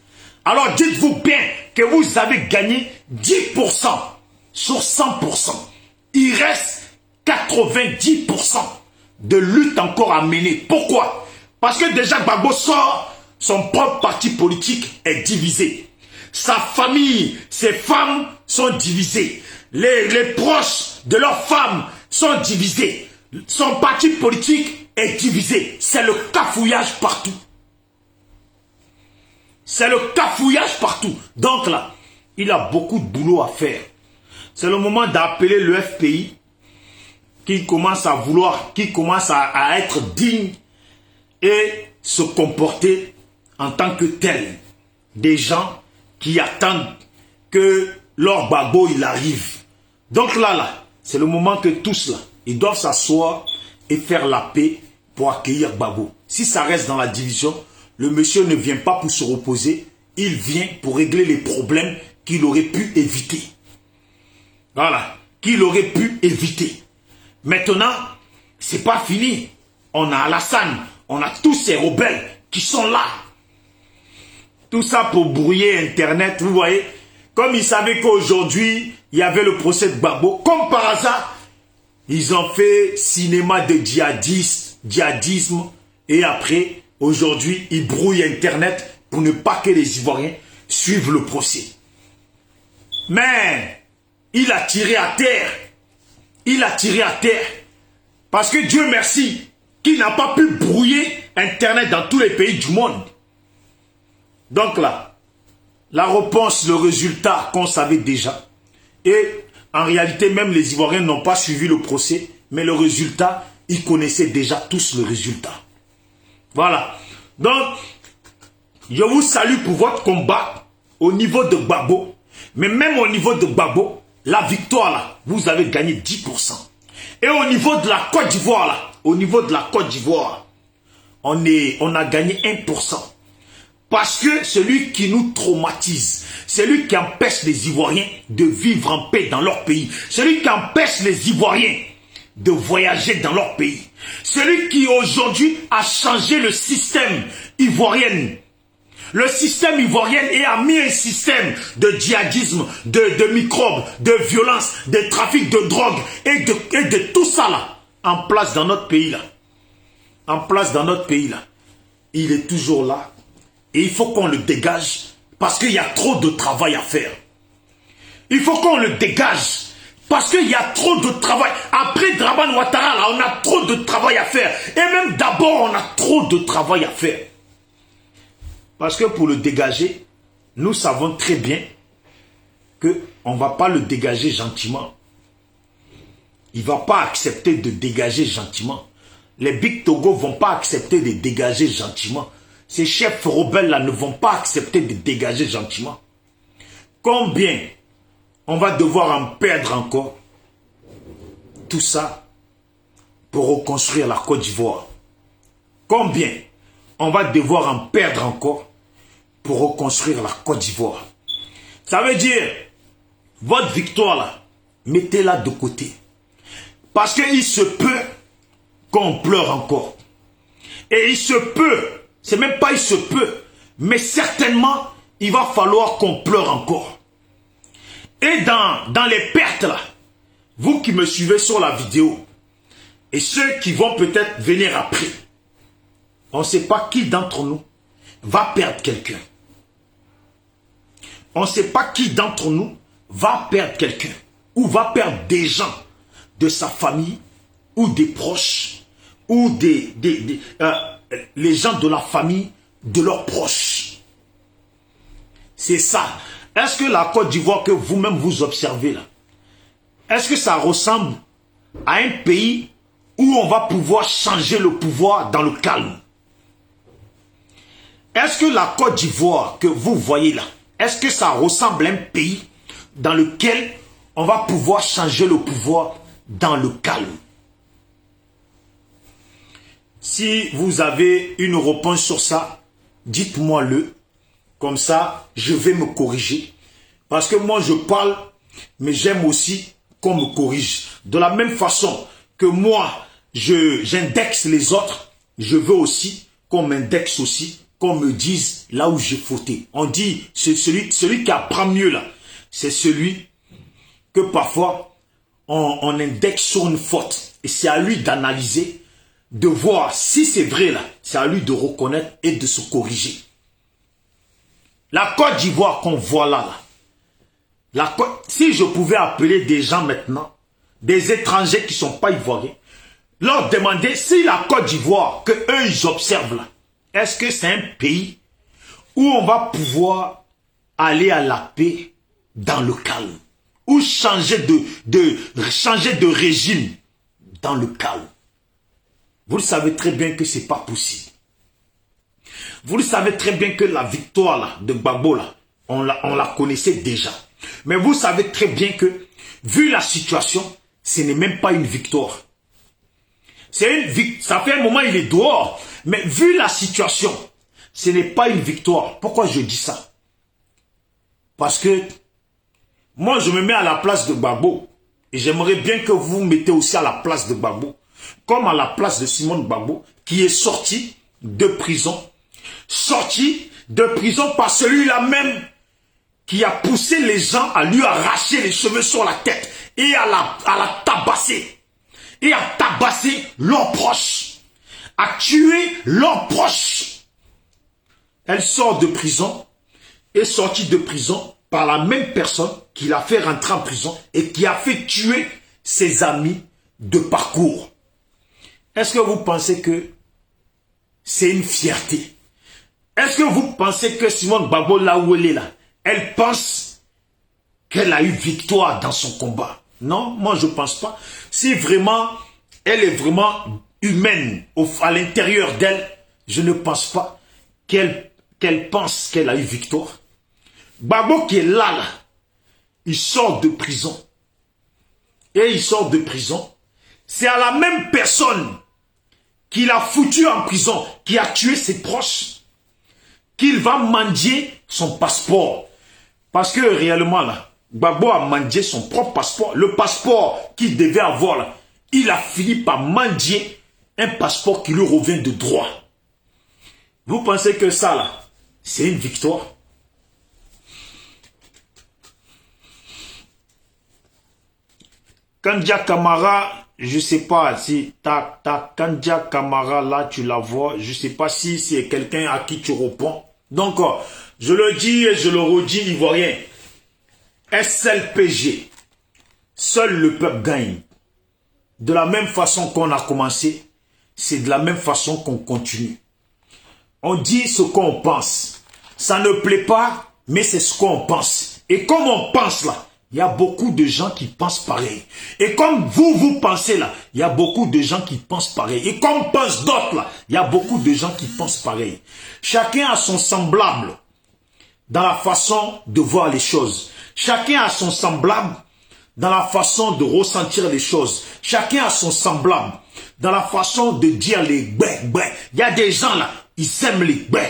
Alors dites-vous bien que vous avez gagné 10% sur 100%. Il reste 90% de lutte encore à mener. Pourquoi? Parce que déjà Gbagbo sort, son propre parti politique est divisé. Sa famille, ses femmes sont divisées. Les proches de leurs femmes sont divisés. Son parti politique est divisé. C'est le cafouillage partout. C'est le cafouillage partout. Donc là, il a beaucoup de boulot à faire. C'est le moment d'appeler le FPI qui commence à vouloir, qui commence à être digne et se comporter en tant que tel. Des gens qui attendent que leur Gbagbo il arrive. Donc là, c'est le moment que tous là, ils doivent s'asseoir et faire la paix pour accueillir Gbagbo. Si ça reste dans la division, le monsieur ne vient pas pour se reposer, il vient pour régler les problèmes qu'il aurait pu éviter. Voilà, qu'il aurait pu éviter. Maintenant, c'est pas fini. On a Alassane, on a tous ces rebelles qui sont là. Tout ça pour brouiller Internet, vous voyez. Comme ils savaient qu'aujourd'hui, il y avait le procès de Gbagbo, comme par hasard, ils ont fait cinéma de djihadisme, et après, aujourd'hui, ils brouillent Internet pour ne pas que les Ivoiriens suivent le procès. Mais, il a tiré à terre. Il a tiré à terre. Parce que Dieu merci, qu'il n'a pas pu brouiller Internet dans tous les pays du monde. Donc là, la réponse, le résultat qu'on savait déjà. Et en réalité, même les Ivoiriens n'ont pas suivi le procès, mais le résultat, ils connaissaient déjà tous le résultat. Voilà. Donc, je vous salue pour votre combat au niveau de Gbagbo. Mais même au niveau de Gbagbo, la victoire là, vous avez gagné 10%. Et au niveau de la Côte d'Ivoire là, au niveau de la Côte d'Ivoire, on a gagné 1%. Parce que celui qui nous traumatise, celui qui empêche les Ivoiriens de vivre en paix dans leur pays, celui qui empêche les Ivoiriens de voyager dans leur pays, celui qui aujourd'hui a changé le système ivoirien, le système ivoirien et a mis un système de djihadisme, de microbes, de violence, de trafic de drogue et de tout ça là, en place dans notre pays là. En place dans notre pays là. Il est toujours là. Et il faut qu'on le dégage parce qu'il y a trop de travail à faire. Il faut qu'on le dégage parce qu'il y a trop de travail. Après Dramane Ouattara, là, on a trop de travail à faire. Et même d'abord, on a trop de travail à faire. Parce que pour le dégager, nous savons très bien qu'on ne va pas le dégager gentiment. Il ne va pas accepter de dégager gentiment. Les Big Togo ne vont pas accepter de dégager gentiment. Ces chefs rebelles-là ne vont pas accepter de dégager gentiment. Combien on va devoir en perdre encore? Tout ça pour reconstruire la Côte d'Ivoire. Combien on va devoir en perdre encore pour reconstruire la Côte d'Ivoire. Ça veut dire, votre victoire là, mettez-la de côté. Parce qu'il se peut qu'on pleure encore. Et il se peut, c'est même pas il se peut, mais certainement, il va falloir qu'on pleure encore. Et dans les pertes là, vous qui me suivez sur la vidéo, et ceux qui vont peut-être venir après, on ne sait pas qui d'entre nous va perdre quelqu'un. On ne sait pas qui d'entre nous va perdre quelqu'un, ou va perdre des gens de sa famille, ou des proches, ou les gens de la famille de leurs proches. C'est ça. Est-ce que la Côte d'Ivoire que vous-même vous observez là, est-ce que ça ressemble à un pays où on va pouvoir changer le pouvoir dans le calme? Est-ce que la Côte d'Ivoire que vous voyez là, est-ce que ça ressemble à un pays dans lequel on va pouvoir changer le pouvoir dans le calme? Si vous avez une réponse sur ça, dites-moi-le. Comme ça, je vais me corriger. Parce que moi, je parle, mais j'aime aussi qu'on me corrige. De la même façon que moi, j'indexe les autres, je veux aussi qu'on m'indexe aussi, qu'on me dise là où j'ai fauté. On dit, c'est celui qui apprend mieux là. C'est celui que parfois, on indexe sur une faute. Et c'est à lui d'analyser, de voir si c'est vrai là. C'est à lui de reconnaître et de se corriger. La Côte d'Ivoire qu'on voit là, si je pouvais appeler des gens maintenant, des étrangers qui ne sont pas ivoiriens, leur demander si la Côte d'Ivoire que eux ils observent là, est-ce que c'est un pays où on va pouvoir aller à la paix dans le calme, ou changer de régime dans le calme? Vous le savez très bien que ce n'est pas possible. Vous le savez très bien que la victoire là, de Gbagbo, là, on la connaissait déjà. Mais vous savez très bien que, vu la situation, ce n'est même pas une victoire. Ça fait un moment il est dehors. Mais vu la situation, ce n'est pas une victoire. Pourquoi je dis ça? Parce que moi, je me mets à la place de Gbagbo. Et j'aimerais bien que vous vous mettez aussi à la place de Gbagbo. Comme à la place de Simone Gbagbo, qui est sorti de prison. Sorti de prison par celui-là même qui a poussé les gens à lui arracher les cheveux sur la tête et à la tabasser. Et à tabasser leurs proches. À tuer leurs proches. Elle sort de prison, est sortie de prison par la même personne qui l'a fait rentrer en prison et qui a fait tuer ses amis de parcours. Est-ce que vous pensez que c'est une fierté? Est-ce que vous pensez que Simone Gbagbo, là où elle est là, elle pense qu'elle a eu victoire dans son combat? Non, moi je ne pense pas. Si vraiment, elle est vraiment humaine à l'intérieur d'elle, je ne pense pas qu'elle pense qu'elle a eu victoire. Gbagbo qui est là, il sort de prison. Et il sort de prison. C'est à la même personne qui l'a foutu en prison, qui a tué ses proches, qu'il va mendier son passeport. Parce que réellement, là, Gbagbo a mendié son propre passeport. Le passeport qu'il devait avoir, là, il a fini par mendier un passeport qui lui revient de droit. Vous pensez que ça, là, c'est une victoire? Kandia Camara, je ne sais pas si ta Kandia Camara, là, tu la vois. Je ne sais pas si c'est quelqu'un à qui tu réponds. Donc, je le dis et je le redis, Ivoirien. SLPG. Seul le peuple gagne. De la même façon qu'on a commencé, c'est de la même façon qu'on continue. On dit ce qu'on pense. Ça ne plaît pas, mais c'est ce qu'on pense. Et comme on pense là, il y a beaucoup de gens qui pensent pareil. Et comme vous pensez là, il y a beaucoup de gens qui pensent pareil. Et comme pensent d'autres là, il y a beaucoup de gens qui pensent pareil. Chacun a son semblable dans la façon de voir les choses. Chacun a son semblable dans la façon de ressentir les choses. Chacun a son semblable dans la façon de dire les bé. Il y a des gens là, ils aiment les bé.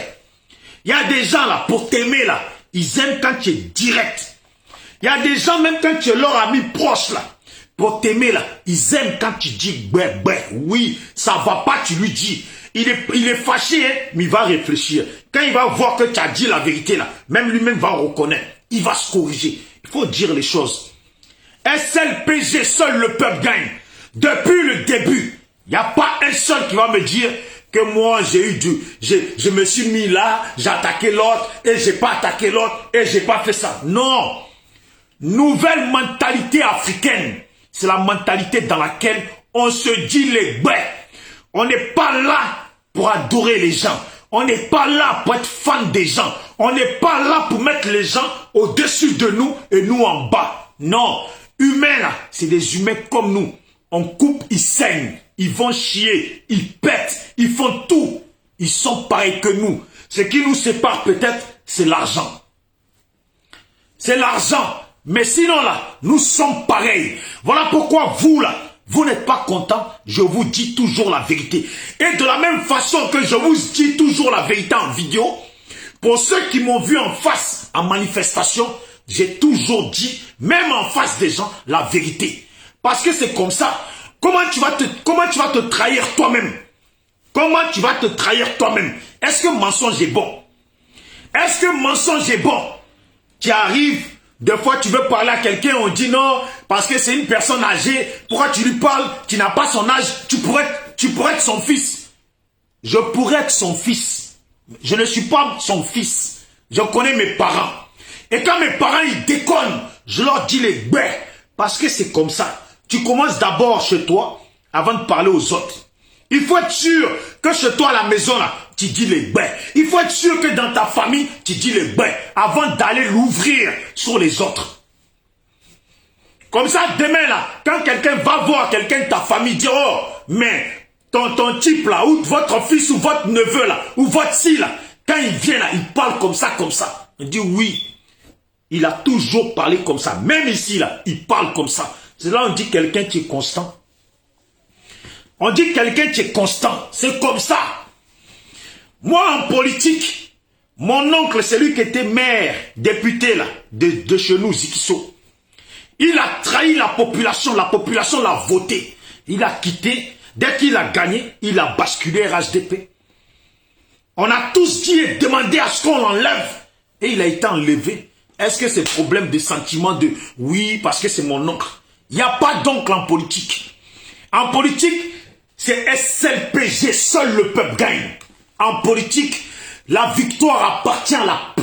Il y a des gens là, pour t'aimer là, ils aiment quand tu es direct. Il y a des gens, même quand tu es leur ami proche là, pour t'aimer là, ils aiment quand tu dis oui, ça va pas, tu lui dis. Il est fâché, hein, mais il va réfléchir. Quand il va voir que tu as dit la vérité là, même lui-même va reconnaître. Il va se corriger. Il faut dire les choses. SLPG, seul le peuple gagne. Depuis le début, il n'y a pas un seul qui va me dire que moi j'ai eu je me suis mis là, j'ai attaqué l'autre et j'ai pas attaqué l'autre et j'ai pas fait ça. Non. Nouvelle mentalité africaine. C'est la mentalité dans laquelle on se dit les bêtes. On n'est pas là pour adorer les gens. On n'est pas là pour être fan des gens. On n'est pas là pour mettre les gens au-dessus de nous et nous en bas. Non. Humains là, c'est des humains comme nous. On coupe, ils saignent. Ils vont chier, ils pètent, ils font tout. Ils sont pareils que nous. Ce qui nous sépare peut-être, c'est l'argent. C'est l'argent. Mais sinon là, nous sommes pareils. Voilà pourquoi vous là, vous n'êtes pas content, je vous dis toujours la vérité. Et de la même façon que je vous dis toujours la vérité en vidéo, pour ceux qui m'ont vu en face, en manifestation, j'ai toujours dit, même en face des gens, la vérité. Parce que c'est comme ça. Comment tu vas te trahir toi-même? Comment tu vas te trahir toi-même? Est-ce que mensonge est bon? Est-ce que mensonge est bon? Tu arrives, des fois tu veux parler à quelqu'un, on dit non, parce que c'est une personne âgée, pourquoi tu lui parles? Tu n'as pas son âge, tu pourrais être son fils. Je pourrais être son fils. Je ne suis pas son fils. Je connais mes parents. Et quand mes parents ils déconnent, je leur dis les bêtes. Parce que c'est comme ça. Tu commences d'abord chez toi avant de parler aux autres. Il faut être sûr que chez toi à la maison, là, tu dis les bêtes. Il faut être sûr que dans ta famille, tu dis les bêtes avant d'aller l'ouvrir sur les autres. Comme ça, demain, là, quand quelqu'un va voir quelqu'un de ta famille, dire, oh, mais ton type, là, ou votre fils, ou votre neveu, là, ou votre fille, là, quand il vient, là, il parle comme ça. Il dit oui. Il a toujours parlé comme ça. Même ici, là, il parle comme ça. C'est là on dit quelqu'un qui est constant. On dit quelqu'un qui est constant. C'est comme ça. Moi, en politique, mon oncle, c'est lui qui était maire, député, là, de chez nous, Zikiso. Il a trahi la population l'a voté. Il a quitté. Dès qu'il a gagné, il a basculé RHDP. On a tous dit et demandé à ce qu'on l'enlève. Et il a été enlevé. Est-ce que c'est problème de sentiment de oui, parce que c'est mon oncle? Il n'y a pas d'oncle en politique. En politique, c'est SLPG, seul le peuple gagne. En politique, la victoire appartient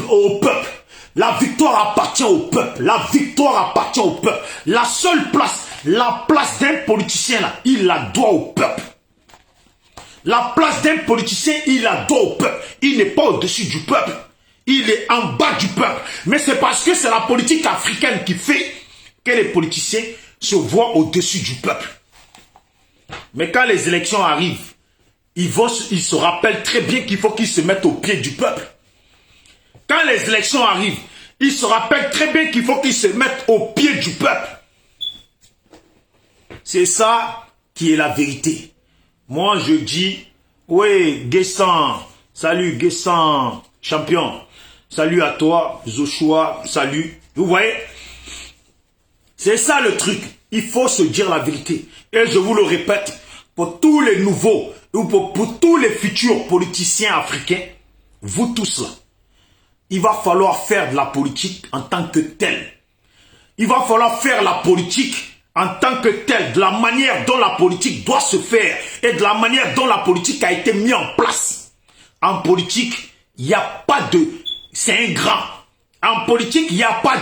au peuple. La victoire appartient au peuple. La victoire appartient au peuple. La seule place, la place d'un politicien, là, il la doit au peuple. La place d'un politicien, il la doit au peuple. Il n'est pas au-dessus du peuple. Il est en bas du peuple. Mais c'est parce que c'est la politique africaine qui fait que les politiciens se voient au-dessus du peuple. Mais quand les élections arrivent, ils se rappellent très bien qu'il faut qu'ils se mettent au pied du peuple. Quand les élections arrivent, ils se rappellent très bien qu'il faut qu'ils se mettent au pied du peuple. C'est ça qui est la vérité. Moi, je dis, oui, Guessan, salut Guessan, champion. Salut à toi, Joshua, salut. Vous voyez? C'est ça le truc. Il faut se dire la vérité. Et je vous le répète, pour tous les nouveaux, ou pour tous les futurs politiciens africains, vous tous là, il va falloir faire de la politique en tant que tel. Il va falloir faire la politique en tant que tel, de la manière dont la politique doit se faire et de la manière dont la politique a été mise en place. En politique, il n'y a pas de... C'est ingrat. En politique, il n'y a pas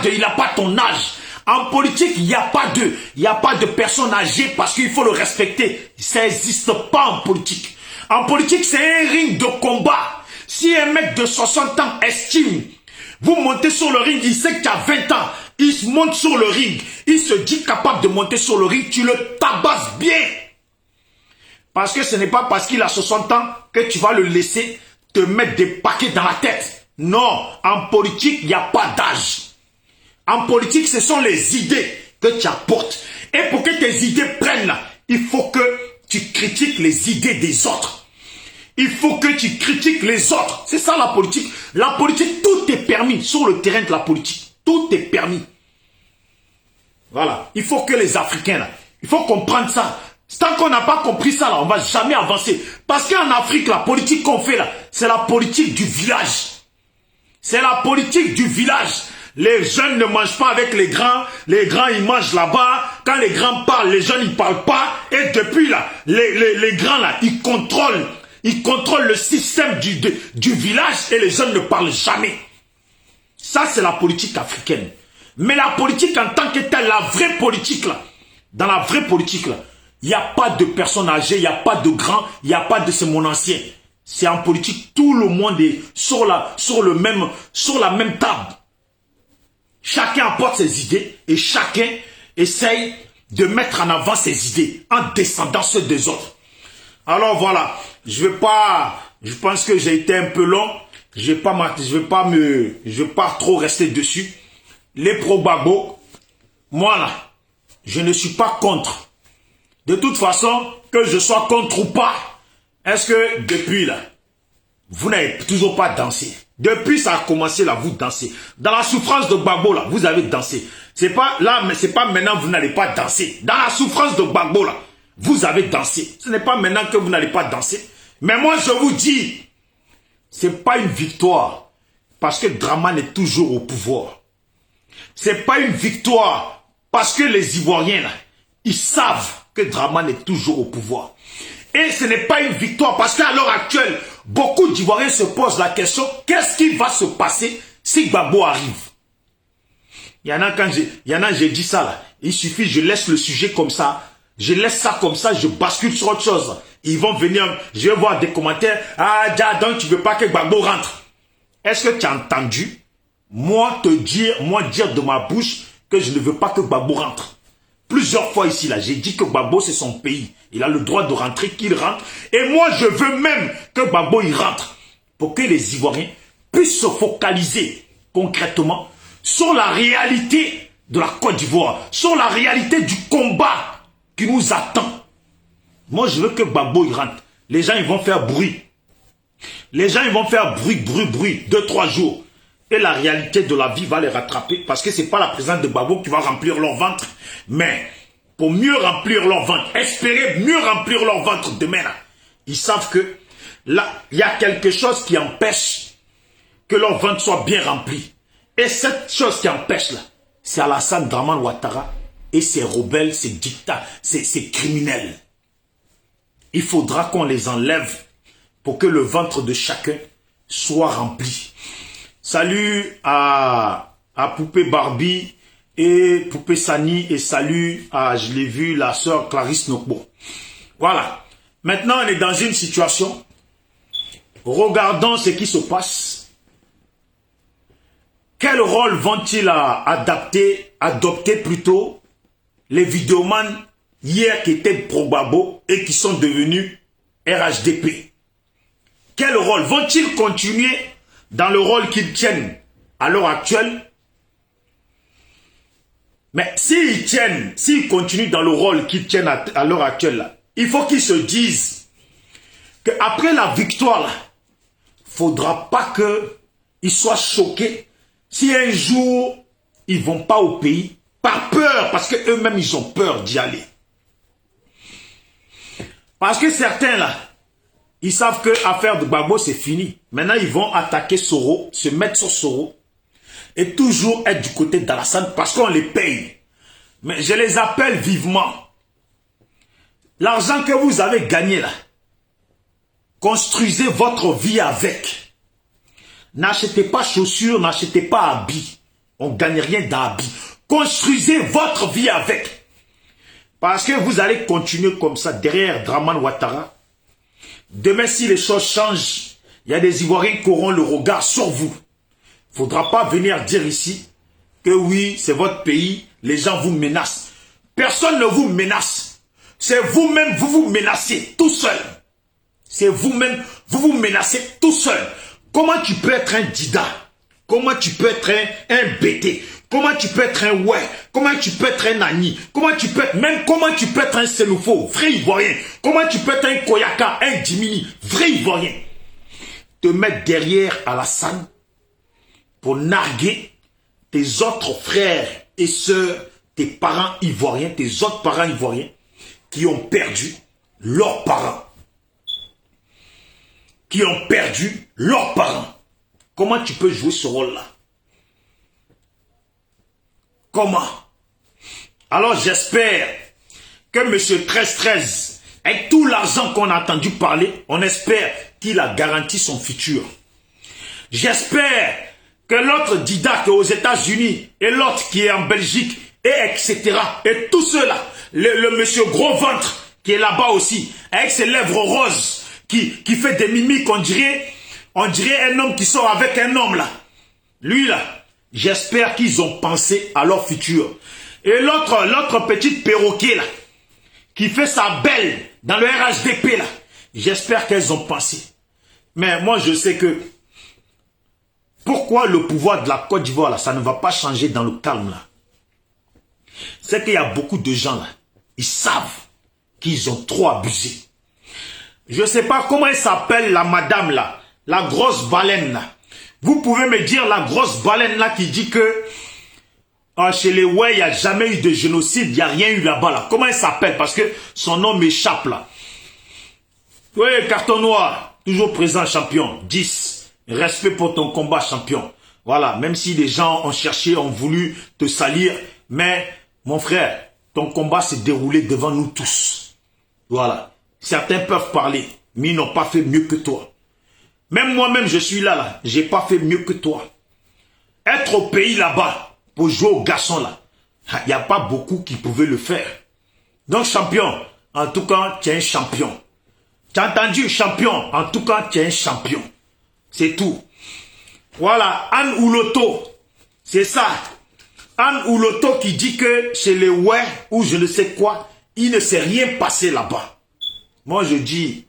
ton âge. En politique, il n'y a pas de personnes âgées parce qu'il faut le respecter. Ça n'existe pas en politique. En politique, c'est un ring de combat. Si un mec de 60 ans estime, vous montez sur le ring, il sait que tu as 20 ans, il se monte sur le ring, il se dit capable de monter sur le ring, tu le tabasses bien. Parce que ce n'est pas parce qu'il a 60 ans que tu vas le laisser te mettre des paquets dans la tête. Non, en politique, il n'y a pas d'âge. En politique, ce sont les idées que tu apportes. Et pour que tes idées prennent, il faut que tu critiques les idées des autres. Il faut que tu critiques les autres. C'est ça la politique. La politique, tout est permis sur le terrain de la politique. Tout est permis. Voilà. Il faut que les Africains, là, il faut comprendre ça. Tant qu'on n'a pas compris ça, là, on ne va jamais avancer. Parce qu'en Afrique, la politique qu'on fait, là, c'est la politique du village. C'est la politique du village. Les jeunes ne mangent pas avec les grands. Les grands, ils mangent là-bas. Quand les grands parlent, les jeunes, ils ne parlent pas. Et depuis, là, les grands, là, ils contrôlent le système du village et les jeunes ne parlent jamais. Ça, c'est la politique africaine. Mais la politique en tant que telle, la vraie politique, là, dans la vraie politique, là, il n'y a pas de personnes âgées, il n'y a pas de grands, il n'y a pas de c'est mon ancien. C'est en politique, tout le monde est sur la même table. Chacun apporte ses idées et chacun essaye de mettre en avant ses idées en descendant ceux des autres. Alors voilà, je pense que j'ai été un peu long. Je vais pas trop rester dessus. Les pro-Gbagbo, moi là, je ne suis pas contre. De toute façon, que je sois contre ou pas, est-ce que depuis là, vous n'avez toujours pas dansé? Depuis ça a commencé là, vous dansez. Dans la souffrance de Gbagbo là, vous avez dansé. C'est pas là, mais c'est pas maintenant vous n'allez pas danser. Dans la souffrance de Gbagbo là, vous avez dansé. Ce n'est pas maintenant que vous n'allez pas danser. Mais moi je vous dis, c'est pas une victoire parce que Dramane est toujours au pouvoir. C'est pas une victoire parce que les Ivoiriens là, ils savent que Dramane est toujours au pouvoir. Et ce n'est pas une victoire parce qu'à l'heure actuelle, beaucoup d'Ivoiriens se posent la question, qu'est-ce qui va se passer si Gbagbo arrive? Il y en a, j'ai dit ça là, il suffit, je laisse le sujet comme ça, je laisse ça comme ça, je bascule sur autre chose. Ils vont venir, je vais voir des commentaires, ah, donc tu veux pas que Gbagbo rentre. Est-ce que tu as entendu moi dire de ma bouche que je ne veux pas que Gbagbo rentre? Plusieurs fois ici, là, j'ai dit que Gbagbo, c'est son pays. Il a le droit de rentrer, qu'il rentre. Et moi, je veux même que Gbagbo, il rentre. Pour que les Ivoiriens puissent se focaliser concrètement sur la réalité de la Côte d'Ivoire. Sur la réalité du combat qui nous attend. Moi, je veux que Gbagbo, il rentre. Les gens, ils vont faire bruit. Les gens, ils vont faire bruit, 2-3 jours. Et la réalité de la vie va les rattraper parce que ce n'est pas la présence de Gbagbo qui va remplir leur ventre. Mais pour mieux remplir leur ventre, espérer mieux remplir leur ventre demain, là, ils savent que là, il y a quelque chose qui empêche que leur ventre soit bien rempli. Et cette chose qui empêche là, c'est Alassane Dramane Ouattara et ses rebelles, ses dictats, ses criminels. Il faudra qu'on les enlève pour que le ventre de chacun soit rempli. Salut à Poupée Barbie et Poupée Sani et salut à, je l'ai vu, la sœur Clarisse Nokbo. Voilà. Maintenant, on est dans une situation. Regardons ce qui se passe. Quel rôle vont-ils adopter plutôt les vidéomans hier qui étaient pro-Gbagbo et qui sont devenus RHDP? Quel rôle vont-ils continuer dans le rôle qu'ils tiennent à l'heure actuelle? Mais s'ils continuent dans le rôle qu'ils tiennent à l'heure actuelle, là, il faut qu'ils se disent qu'après la victoire, il ne faudra pas qu'ils soient choqués si un jour ils ne vont pas au pays par peur, parce qu'eux-mêmes ils ont peur d'y aller. Parce que certains là, ils savent que l'affaire de Gbagbo, c'est fini. Maintenant, ils vont attaquer Soro, se mettre sur Soro et toujours être du côté d'Alassane parce qu'on les paye. Mais je les appelle vivement. L'argent que vous avez gagné là, construisez votre vie avec. N'achetez pas chaussures, n'achetez pas habits. On ne gagne rien d'habits. Construisez votre vie avec. Parce que vous allez continuer comme ça derrière Dramane Ouattara. Demain, si les choses changent, il y a des Ivoiriens qui auront le regard sur vous. Il ne faudra pas venir dire ici que oui, c'est votre pays, les gens vous menacent. Personne ne vous menace. C'est vous-même, vous vous menacez tout seul. C'est vous-même, vous vous menacez tout seul. Comment tu peux être un Dida? Comment tu peux être un BT? Comment tu peux être un ouais? Comment tu peux être un Nani? Comment tu peux être, même comment tu peux être un Sénoufo, vrai Ivoirien? Comment tu peux être un Koyaka, un Djimini, vrai Ivoirien? Te mettre derrière Alassane pour narguer tes autres frères et sœurs, tes parents ivoiriens, tes autres parents ivoiriens qui ont perdu leurs parents. Qui ont perdu leurs parents. Comment tu peux jouer ce rôle-là? Comment? Alors j'espère que M. 1313, avec tout l'argent qu'on a entendu parler, on espère qu'il a garanti son futur. J'espère que l'autre Dida qui est aux États-Unis et l'autre qui est en Belgique, et etc. Et tout cela, le monsieur gros ventre qui est là-bas aussi, avec ses lèvres roses, qui fait des mimiques, on dirait un homme qui sort avec un homme là. Lui là, j'espère qu'ils ont pensé à leur futur. Et l'autre petite perroquet là, qui fait sa belle dans le RHDP là, j'espère qu'elles ont pensé. Mais moi je sais que, pourquoi le pouvoir de la Côte d'Ivoire là, ça ne va pas changer dans le calme là? C'est qu'il y a beaucoup de gens là, ils savent qu'ils ont trop abusé. Je ne sais pas comment elle s'appelle la madame là, la grosse baleine là. Vous pouvez me dire la grosse baleine là qui dit que chez les ouais, il n'y a jamais eu de génocide, il n'y a rien eu là-bas là. Comment elle s'appelle? Parce que son nom m'échappe là. Oui, carton noir, toujours présent champion, 10. Respect pour ton combat champion. Voilà, même si les gens ont cherché, ont voulu te salir, mais mon frère, ton combat s'est déroulé devant nous tous. Voilà. Certains peuvent parler, mais ils n'ont pas fait mieux que toi. Même moi-même, je suis là, j'ai pas fait mieux que toi. Être au pays là-bas, pour jouer au garçon là, il n'y a pas beaucoup qui pouvaient le faire. Donc champion, en tout cas, tu es un champion. Tu as entendu, champion, en tout cas, tu es un champion. C'est tout. Voilà, Anne Ouloto, c'est ça. Anne Ouloto qui dit que chez les ouais, ou je ne sais quoi, il ne s'est rien passé là-bas. Moi, je dis,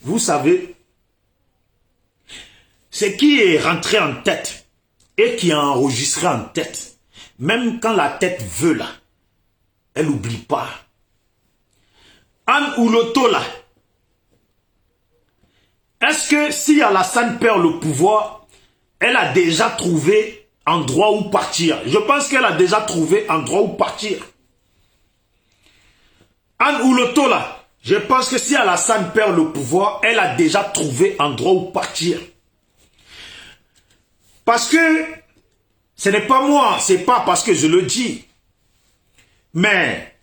vous savez, ce qui est rentré en tête et qui est enregistré en tête, même quand la tête veut là, elle n'oublie pas. Anne Ouloto là, est-ce que si Alassane perd le pouvoir, elle a déjà trouvé endroit où partir? Je pense qu'elle a déjà trouvé endroit où partir. Anne Ouloto là, je pense que si Alassane perd le pouvoir, elle a déjà trouvé endroit où partir. Parce que ce n'est pas moi, c'est pas parce que je le dis. Mais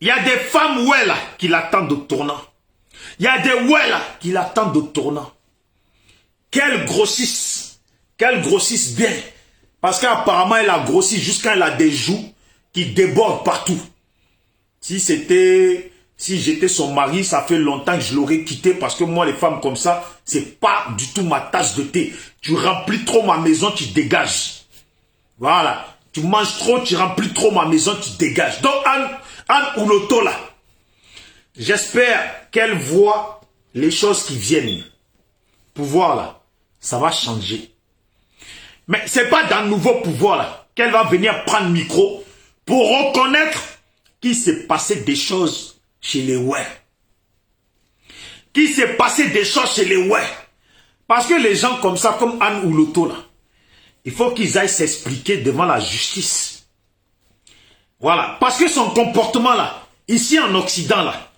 il y a des femmes ouais là qui l'attendent au tournant. Il y a des ouais là qui l'attendent au tournant. Qu'elle grossisse bien. Parce qu'apparemment elle a grossi jusqu'à elle a des joues qui débordent partout. Si j'étais son mari, ça fait longtemps que je l'aurais quitté parce que moi, les femmes comme ça, c'est pas du tout ma tasse de thé. Tu remplis trop ma maison, tu dégages. Voilà. Tu manges trop, tu remplis trop ma maison, tu dégages. Donc, Anne Ouloto là, j'espère qu'elle voit les choses qui viennent. Pouvoir là, ça va changer. Mais c'est pas dans le nouveau pouvoir là qu'elle va venir prendre le micro pour reconnaître qu'il s'est passé des choses chez les ouais. Qu'il s'est passé des choses chez les ouais. Parce que les gens comme ça, comme Anne Ouloto là, il faut qu'ils aillent s'expliquer devant la justice. Voilà. Parce que son comportement là, ici en Occident là,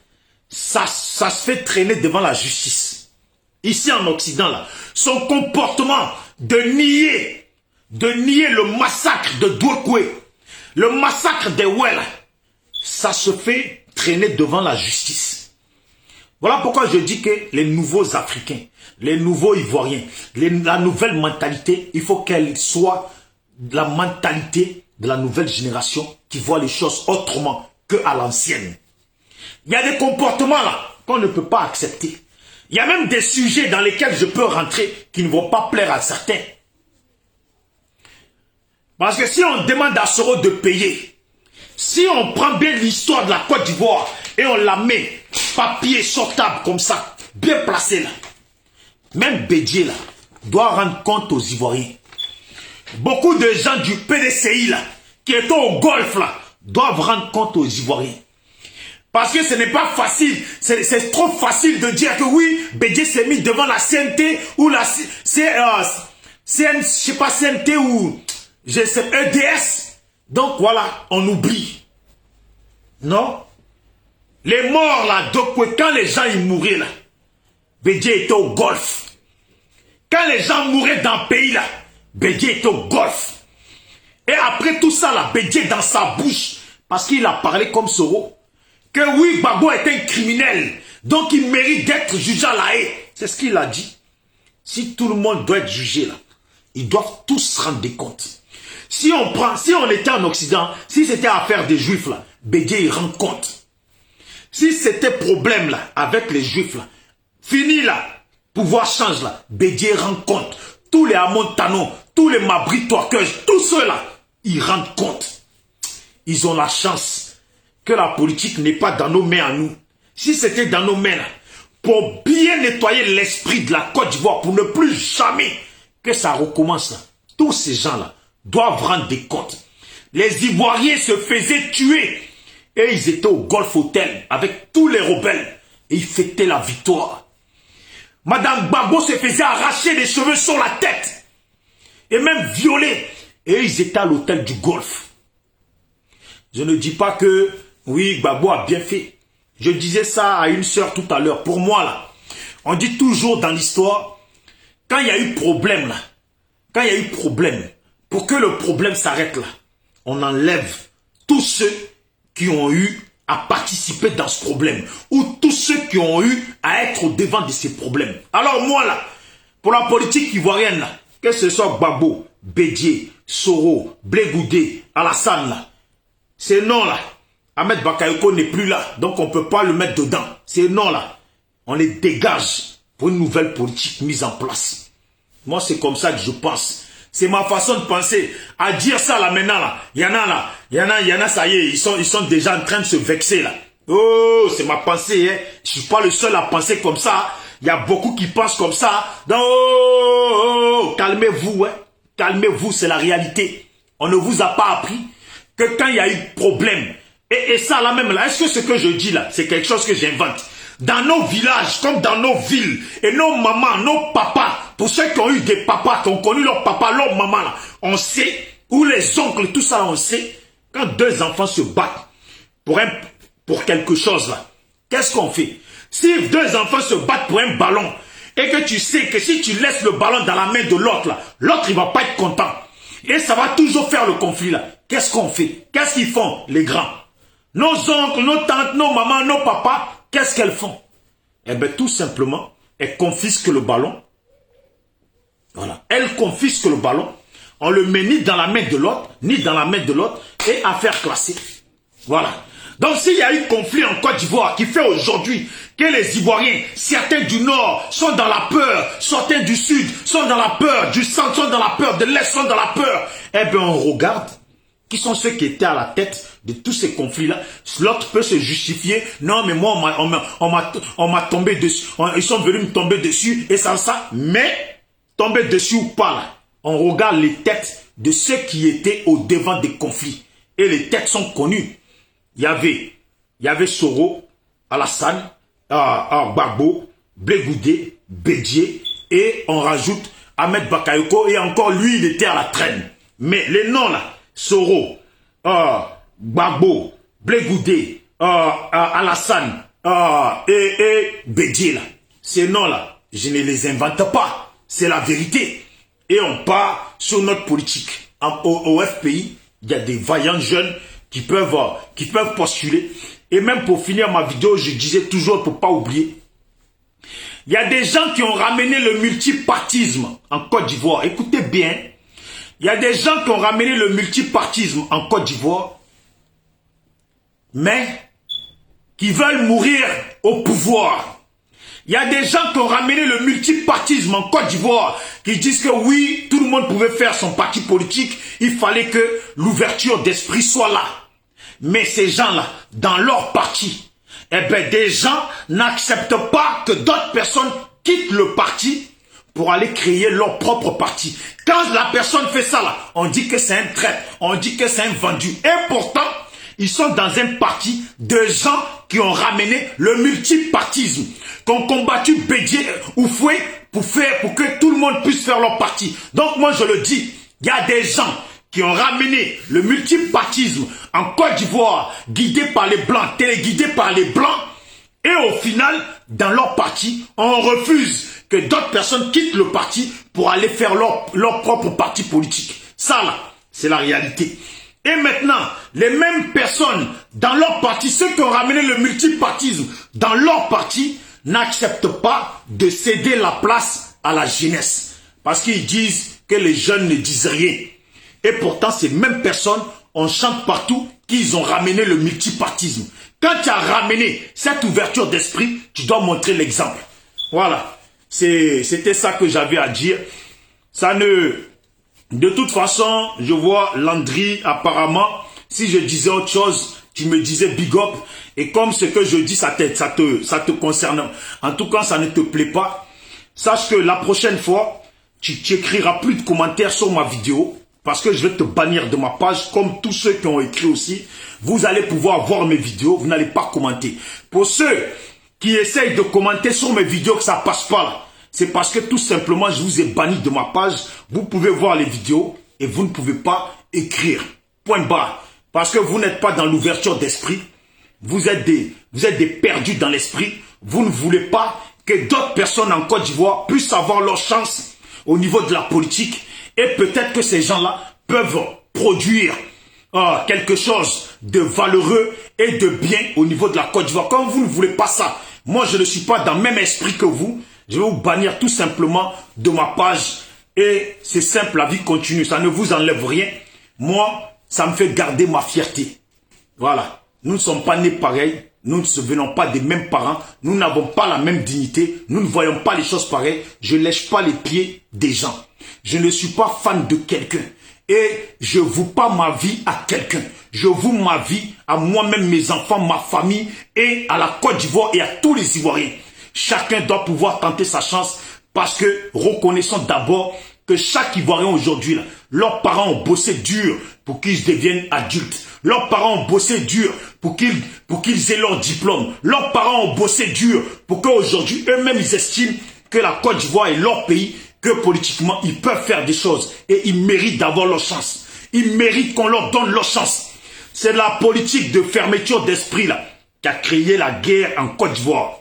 ça se fait traîner devant la justice. Ici en Occident là, son comportement de nier le massacre de Douekoué, le massacre des ouais là, ça se fait traîner devant la justice. Voilà pourquoi je dis que les nouveaux Africains, les nouveaux Ivoiriens, la nouvelle mentalité, il faut qu'elle soit la mentalité de la nouvelle génération qui voit les choses autrement qu'à l'ancienne. Il y a des comportements là qu'on ne peut pas accepter. Il y a même des sujets dans lesquels je peux rentrer qui ne vont pas plaire à certains. Parce que si on demande à Soro de payer, si on prend bien l'histoire de la Côte d'Ivoire et on la met papier sur table comme ça, bien placé là, même Bédier là, doit rendre compte aux Ivoiriens beaucoup de gens du PDCI là, qui étaient au Golfe là, doivent rendre compte aux Ivoiriens. Parce que ce n'est pas facile, c'est trop facile de dire que oui, Bédié s'est mis devant la CNT ou la je sais pas CNT ou je sais, EDS. Donc voilà, on oublie. Non? Les morts là, donc quand les gens ils mouraient là, Bédié était au Golfe. Quand les gens mouraient dans le pays là, Bédié était au Golfe. Et après tout ça là, Bédié dans sa bouche, parce qu'il a parlé comme Soro, que oui, Gbagbo est un criminel, donc il mérite d'être jugé à la haie. C'est ce qu'il a dit. Si tout le monde doit être jugé là, ils doivent tous se rendre compte. Si on était en Occident, si c'était affaire des Juifs là, Bédié il rend compte. Si c'était problème là, avec les Juifs là, fini là, pouvoir change là, Bédié rend compte. Tous les Amontanos, tous les Mabri-Toakeuses, tous ceux là, ils rendent compte. Ils ont la chance que la politique n'est pas dans nos mains à nous. Si c'était dans nos mains là, pour bien nettoyer l'esprit de la Côte d'Ivoire, pour ne plus jamais que ça recommence là, tous ces gens là doivent rendre des comptes. Les Ivoiriens se faisaient tuer et ils étaient au Golf Hotel avec tous les rebelles et ils fêtaient la victoire. Madame Gbagbo se faisait arracher les cheveux sur la tête et même violer et ils étaient à l'hôtel du Golfe. Je ne dis pas que oui, Gbagbo a bien fait. Je disais ça à une sœur tout à l'heure. Pour moi là, on dit toujours dans l'histoire, quand il y a eu problème là, quand il y a eu problème, pour que le problème s'arrête là, on enlève tous ceux qui ont eu à participer dans ce problème, ou tous ceux qui ont eu à être au devant de ces problèmes. Alors moi là, pour la politique ivoirienne là, que ce soit Gbagbo, Bédié, Soro, Blé Goudé, Alassane là, ces noms là, Ahmed Bakayoko n'est plus là, donc on ne peut pas le mettre dedans. Ces noms là, on les dégage pour une nouvelle politique mise en place. Moi c'est comme ça que je pense. C'est ma façon de penser. À dire ça là maintenant là, il y en a, ça y est, ils sont déjà en train de se vexer là. Oh, c'est ma pensée, hein. Je suis pas le seul à penser comme ça. Il y a beaucoup qui pensent comme ça. Donc, calmez-vous, hein. Calmez-vous, c'est la réalité. On ne vous a pas appris que quand il y a eu problème, et ça là même là, est-ce que ce que je dis là, c'est quelque chose que j'invente? Dans nos villages, comme dans nos villes, et nos mamans, nos papas, pour ceux qui ont eu des papas, qui ont connu leur papa, leur maman là, on sait, ou les oncles, tout ça là, on sait, quand deux enfants se battent pour quelque chose là, qu'est-ce qu'on fait? Si deux enfants se battent pour un ballon, et que tu sais que si tu laisses le ballon dans la main de l'autre là, l'autre il va pas être content, et ça va toujours faire le conflit là, qu'est-ce qu'on fait? Qu'est-ce qu'ils font les grands? Nos oncles, nos tantes, nos mamans, nos papas, qu'est-ce qu'elles font? Eh bien, tout simplement, elles confisquent le ballon. Voilà. Elles confisquent le ballon. On le met ni dans la main de l'autre, ni dans la main de l'autre, et affaire classée. Voilà. Donc, s'il y a eu conflit en Côte d'Ivoire qui fait aujourd'hui que les Ivoiriens, certains du Nord, sont dans la peur, certains du Sud sont dans la peur, du Centre sont dans la peur, de l'Est sont dans la peur, eh bien, on regarde qui sont ceux qui étaient à la tête de tous ces conflits-là. L'autre peut se justifier. Non, mais moi, on m'a tombé dessus. Ils sont venus me tomber dessus et ça. Mais, tomber dessus ou pas, là, on regarde les têtes de ceux qui étaient au devant des conflits. Et les têtes sont connues. Il y avait Soro, Alassane, Gbagbo, Blé Goudé, Bédié, et on rajoute Ahmed Bakayoko, et encore lui, il était à la traîne. Mais les noms là, Soro, Gbagbo, Blé Goudé, Alassane et Bédié là. Ces noms-là, je ne les invente pas. C'est la vérité. Et on part sur notre politique. Au FPI, il y a des vaillants jeunes qui peuvent postuler. Et même pour finir ma vidéo, je disais toujours pour ne pas oublier. Il y a des gens qui ont ramené le multipartisme en Côte d'Ivoire. Écoutez bien. Il y a des gens qui ont ramené le multipartisme en Côte d'Ivoire, mais qui veulent mourir au pouvoir. Il y a des gens qui ont ramené le multipartisme en Côte d'Ivoire, qui disent que oui, tout le monde pouvait faire son parti politique, il fallait que l'ouverture d'esprit soit là. Mais ces gens-là, dans leur parti, eh bien, des gens n'acceptent pas que d'autres personnes quittent le parti pour aller créer leur propre parti. Quand la personne fait ça, là, on dit que c'est un traître, on dit que c'est un vendu. Et pourtant, ils sont dans un parti de gens qui ont ramené le multipartisme, qui ont combattu Bédié ou Fouet pour que tout le monde puisse faire leur parti. Donc moi je le dis, il y a des gens qui ont ramené le multipartisme en Côte d'Ivoire, guidés par les Blancs, téléguidés par les Blancs, et au final, dans leur parti, on refuse que d'autres personnes quittent le parti pour aller faire leur propre parti politique. Ça là, c'est la réalité. Et maintenant, les mêmes personnes dans leur parti, ceux qui ont ramené le multipartisme dans leur parti, n'acceptent pas de céder la place à la jeunesse. Parce qu'ils disent que les jeunes ne disent rien. Et pourtant, ces mêmes personnes, on chante partout qu'ils ont ramené le multipartisme. Quand tu as ramené cette ouverture d'esprit, tu dois montrer l'exemple. Voilà. C'était ça que j'avais à dire. Ça ne... De toute façon, je vois Landry, apparemment, si je disais autre chose, tu me disais big up. Et comme ce que je dis, ça te concerne. En tout cas, ça ne te plaît pas. Sache que la prochaine fois, tu n'écriras plus de commentaires sur ma vidéo. Parce que je vais te bannir de ma page, comme tous ceux qui ont écrit aussi. Vous allez pouvoir voir mes vidéos, vous n'allez pas commenter. Pour ceux qui essayent de commenter sur mes vidéos, que ça ne passe pas là, c'est parce que tout simplement, je vous ai banni de ma page. Vous pouvez voir les vidéos et vous ne pouvez pas écrire. Point barre. Parce que vous n'êtes pas dans l'ouverture d'esprit. Vous êtes des perdus dans l'esprit. Vous ne voulez pas que d'autres personnes en Côte d'Ivoire puissent avoir leur chance au niveau de la politique. Et peut-être que ces gens-là peuvent produire quelque chose de valeureux et de bien au niveau de la Côte d'Ivoire. Comme vous ne voulez pas ça, moi je ne suis pas dans le même esprit que vous. Je vais vous bannir tout simplement de ma page. Et c'est simple, la vie continue. Ça ne vous enlève rien. Moi, ça me fait garder ma fierté. Voilà. Nous ne sommes pas nés pareils. Nous ne venons pas des mêmes parents. Nous n'avons pas la même dignité. Nous ne voyons pas les choses pareilles. Je ne lèche pas les pieds des gens. Je ne suis pas fan de quelqu'un. Et je voue pas ma vie à quelqu'un. Je voue ma vie à moi-même, mes enfants, ma famille et à la Côte d'Ivoire et à tous les Ivoiriens. Chacun doit pouvoir tenter sa chance parce que reconnaissons d'abord que chaque Ivoirien aujourd'hui, leurs parents ont bossé dur pour qu'ils deviennent adultes. Leurs parents ont bossé dur pour qu'ils aient leur diplôme. Leurs parents ont bossé dur pour qu'aujourd'hui, eux-mêmes, ils estiment que la Côte d'Ivoire est leur pays, que politiquement, ils peuvent faire des choses et ils méritent d'avoir leur chance. Ils méritent qu'on leur donne leur chance. C'est la politique de fermeture d'esprit là qui a créé la guerre en Côte d'Ivoire.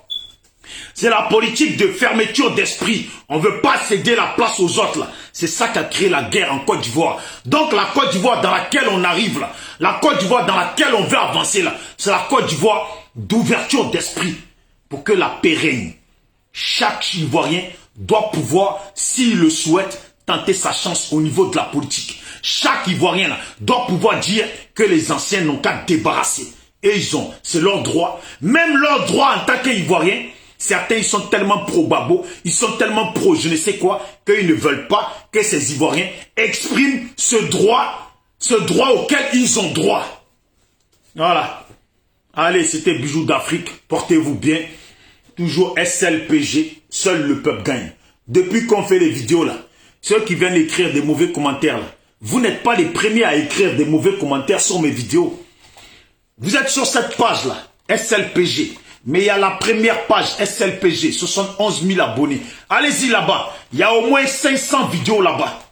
C'est la politique de fermeture d'esprit. On ne veut pas céder la place aux autres là. C'est ça qui a créé la guerre en Côte d'Ivoire. Donc la Côte d'Ivoire dans laquelle on arrive là, la Côte d'Ivoire dans laquelle on veut avancer là, c'est la Côte d'Ivoire d'ouverture d'esprit pour que la paix règne. Chaque Ivoirien doit pouvoir, s'il le souhaite, tenter sa chance au niveau de la politique. Chaque Ivoirien là, doit pouvoir dire que les anciens n'ont qu'à débarrasser. Et c'est leur droit. Même leur droit en tant qu'Ivoirien, certains ils sont tellement pro-babo, ils sont tellement pro je ne sais quoi, qu'ils ne veulent pas que ces Ivoiriens expriment ce droit auquel ils ont droit. Voilà. Allez, c'était Bijou d'Afrique. Portez-vous bien. Toujours SLPG. Seul le peuple gagne. Depuis qu'on fait les vidéos là, ceux qui viennent écrire des mauvais commentaires là, vous n'êtes pas les premiers à écrire des mauvais commentaires sur mes vidéos. Vous êtes sur cette page là, SLPG. Mais il y a la première page SLPG, 71 000 abonnés. Allez-y là-bas. Il y a au moins 500 vidéos là-bas.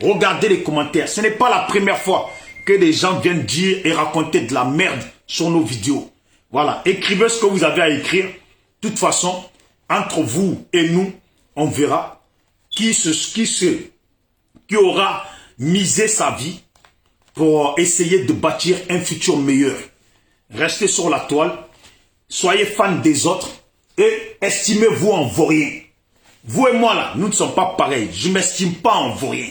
Regardez les commentaires. Ce n'est pas la première fois que des gens viennent dire et raconter de la merde sur nos vidéos. Voilà. Écrivez ce que vous avez à écrire. De toute façon, entre vous et nous, on verra qui aura misé sa vie pour essayer de bâtir un futur meilleur. Restez sur la toile. Soyez fans des autres et estimez-vous en vaurien. Vous et moi là, nous ne sommes pas pareils. Je ne m'estime pas en vaurien.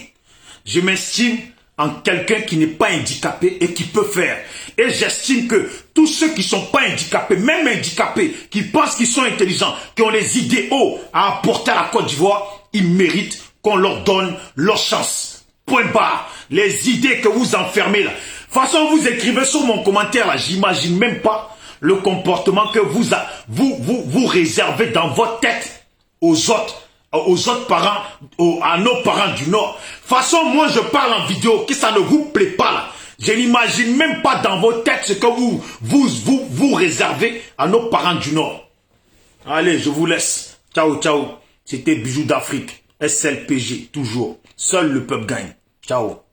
Je m'estime en quelqu'un qui n'est pas handicapé et qui peut faire. Et j'estime que tous ceux qui ne sont pas handicapés, même handicapés, qui pensent qu'ils sont intelligents, qui ont les idéaux à apporter à la Côte d'Ivoire, ils méritent qu'on leur donne leur chance. Point barre. Les idées que vous enfermez là. De toute façon, vous écrivez sur mon commentaire là, j'imagine même pas le comportement que vous réservez dans votre tête aux autres, aux autres parents, à nos parents du Nord. De toute façon, moi je parle en vidéo, que ça ne vous plaît pas là. Je n'imagine même pas dans vos têtes ce que vous réservez à nos parents du Nord. Allez, je vous laisse. Ciao, ciao. C'était Bijoux d'Afrique. SLPG, toujours. Seul le peuple gagne. Ciao.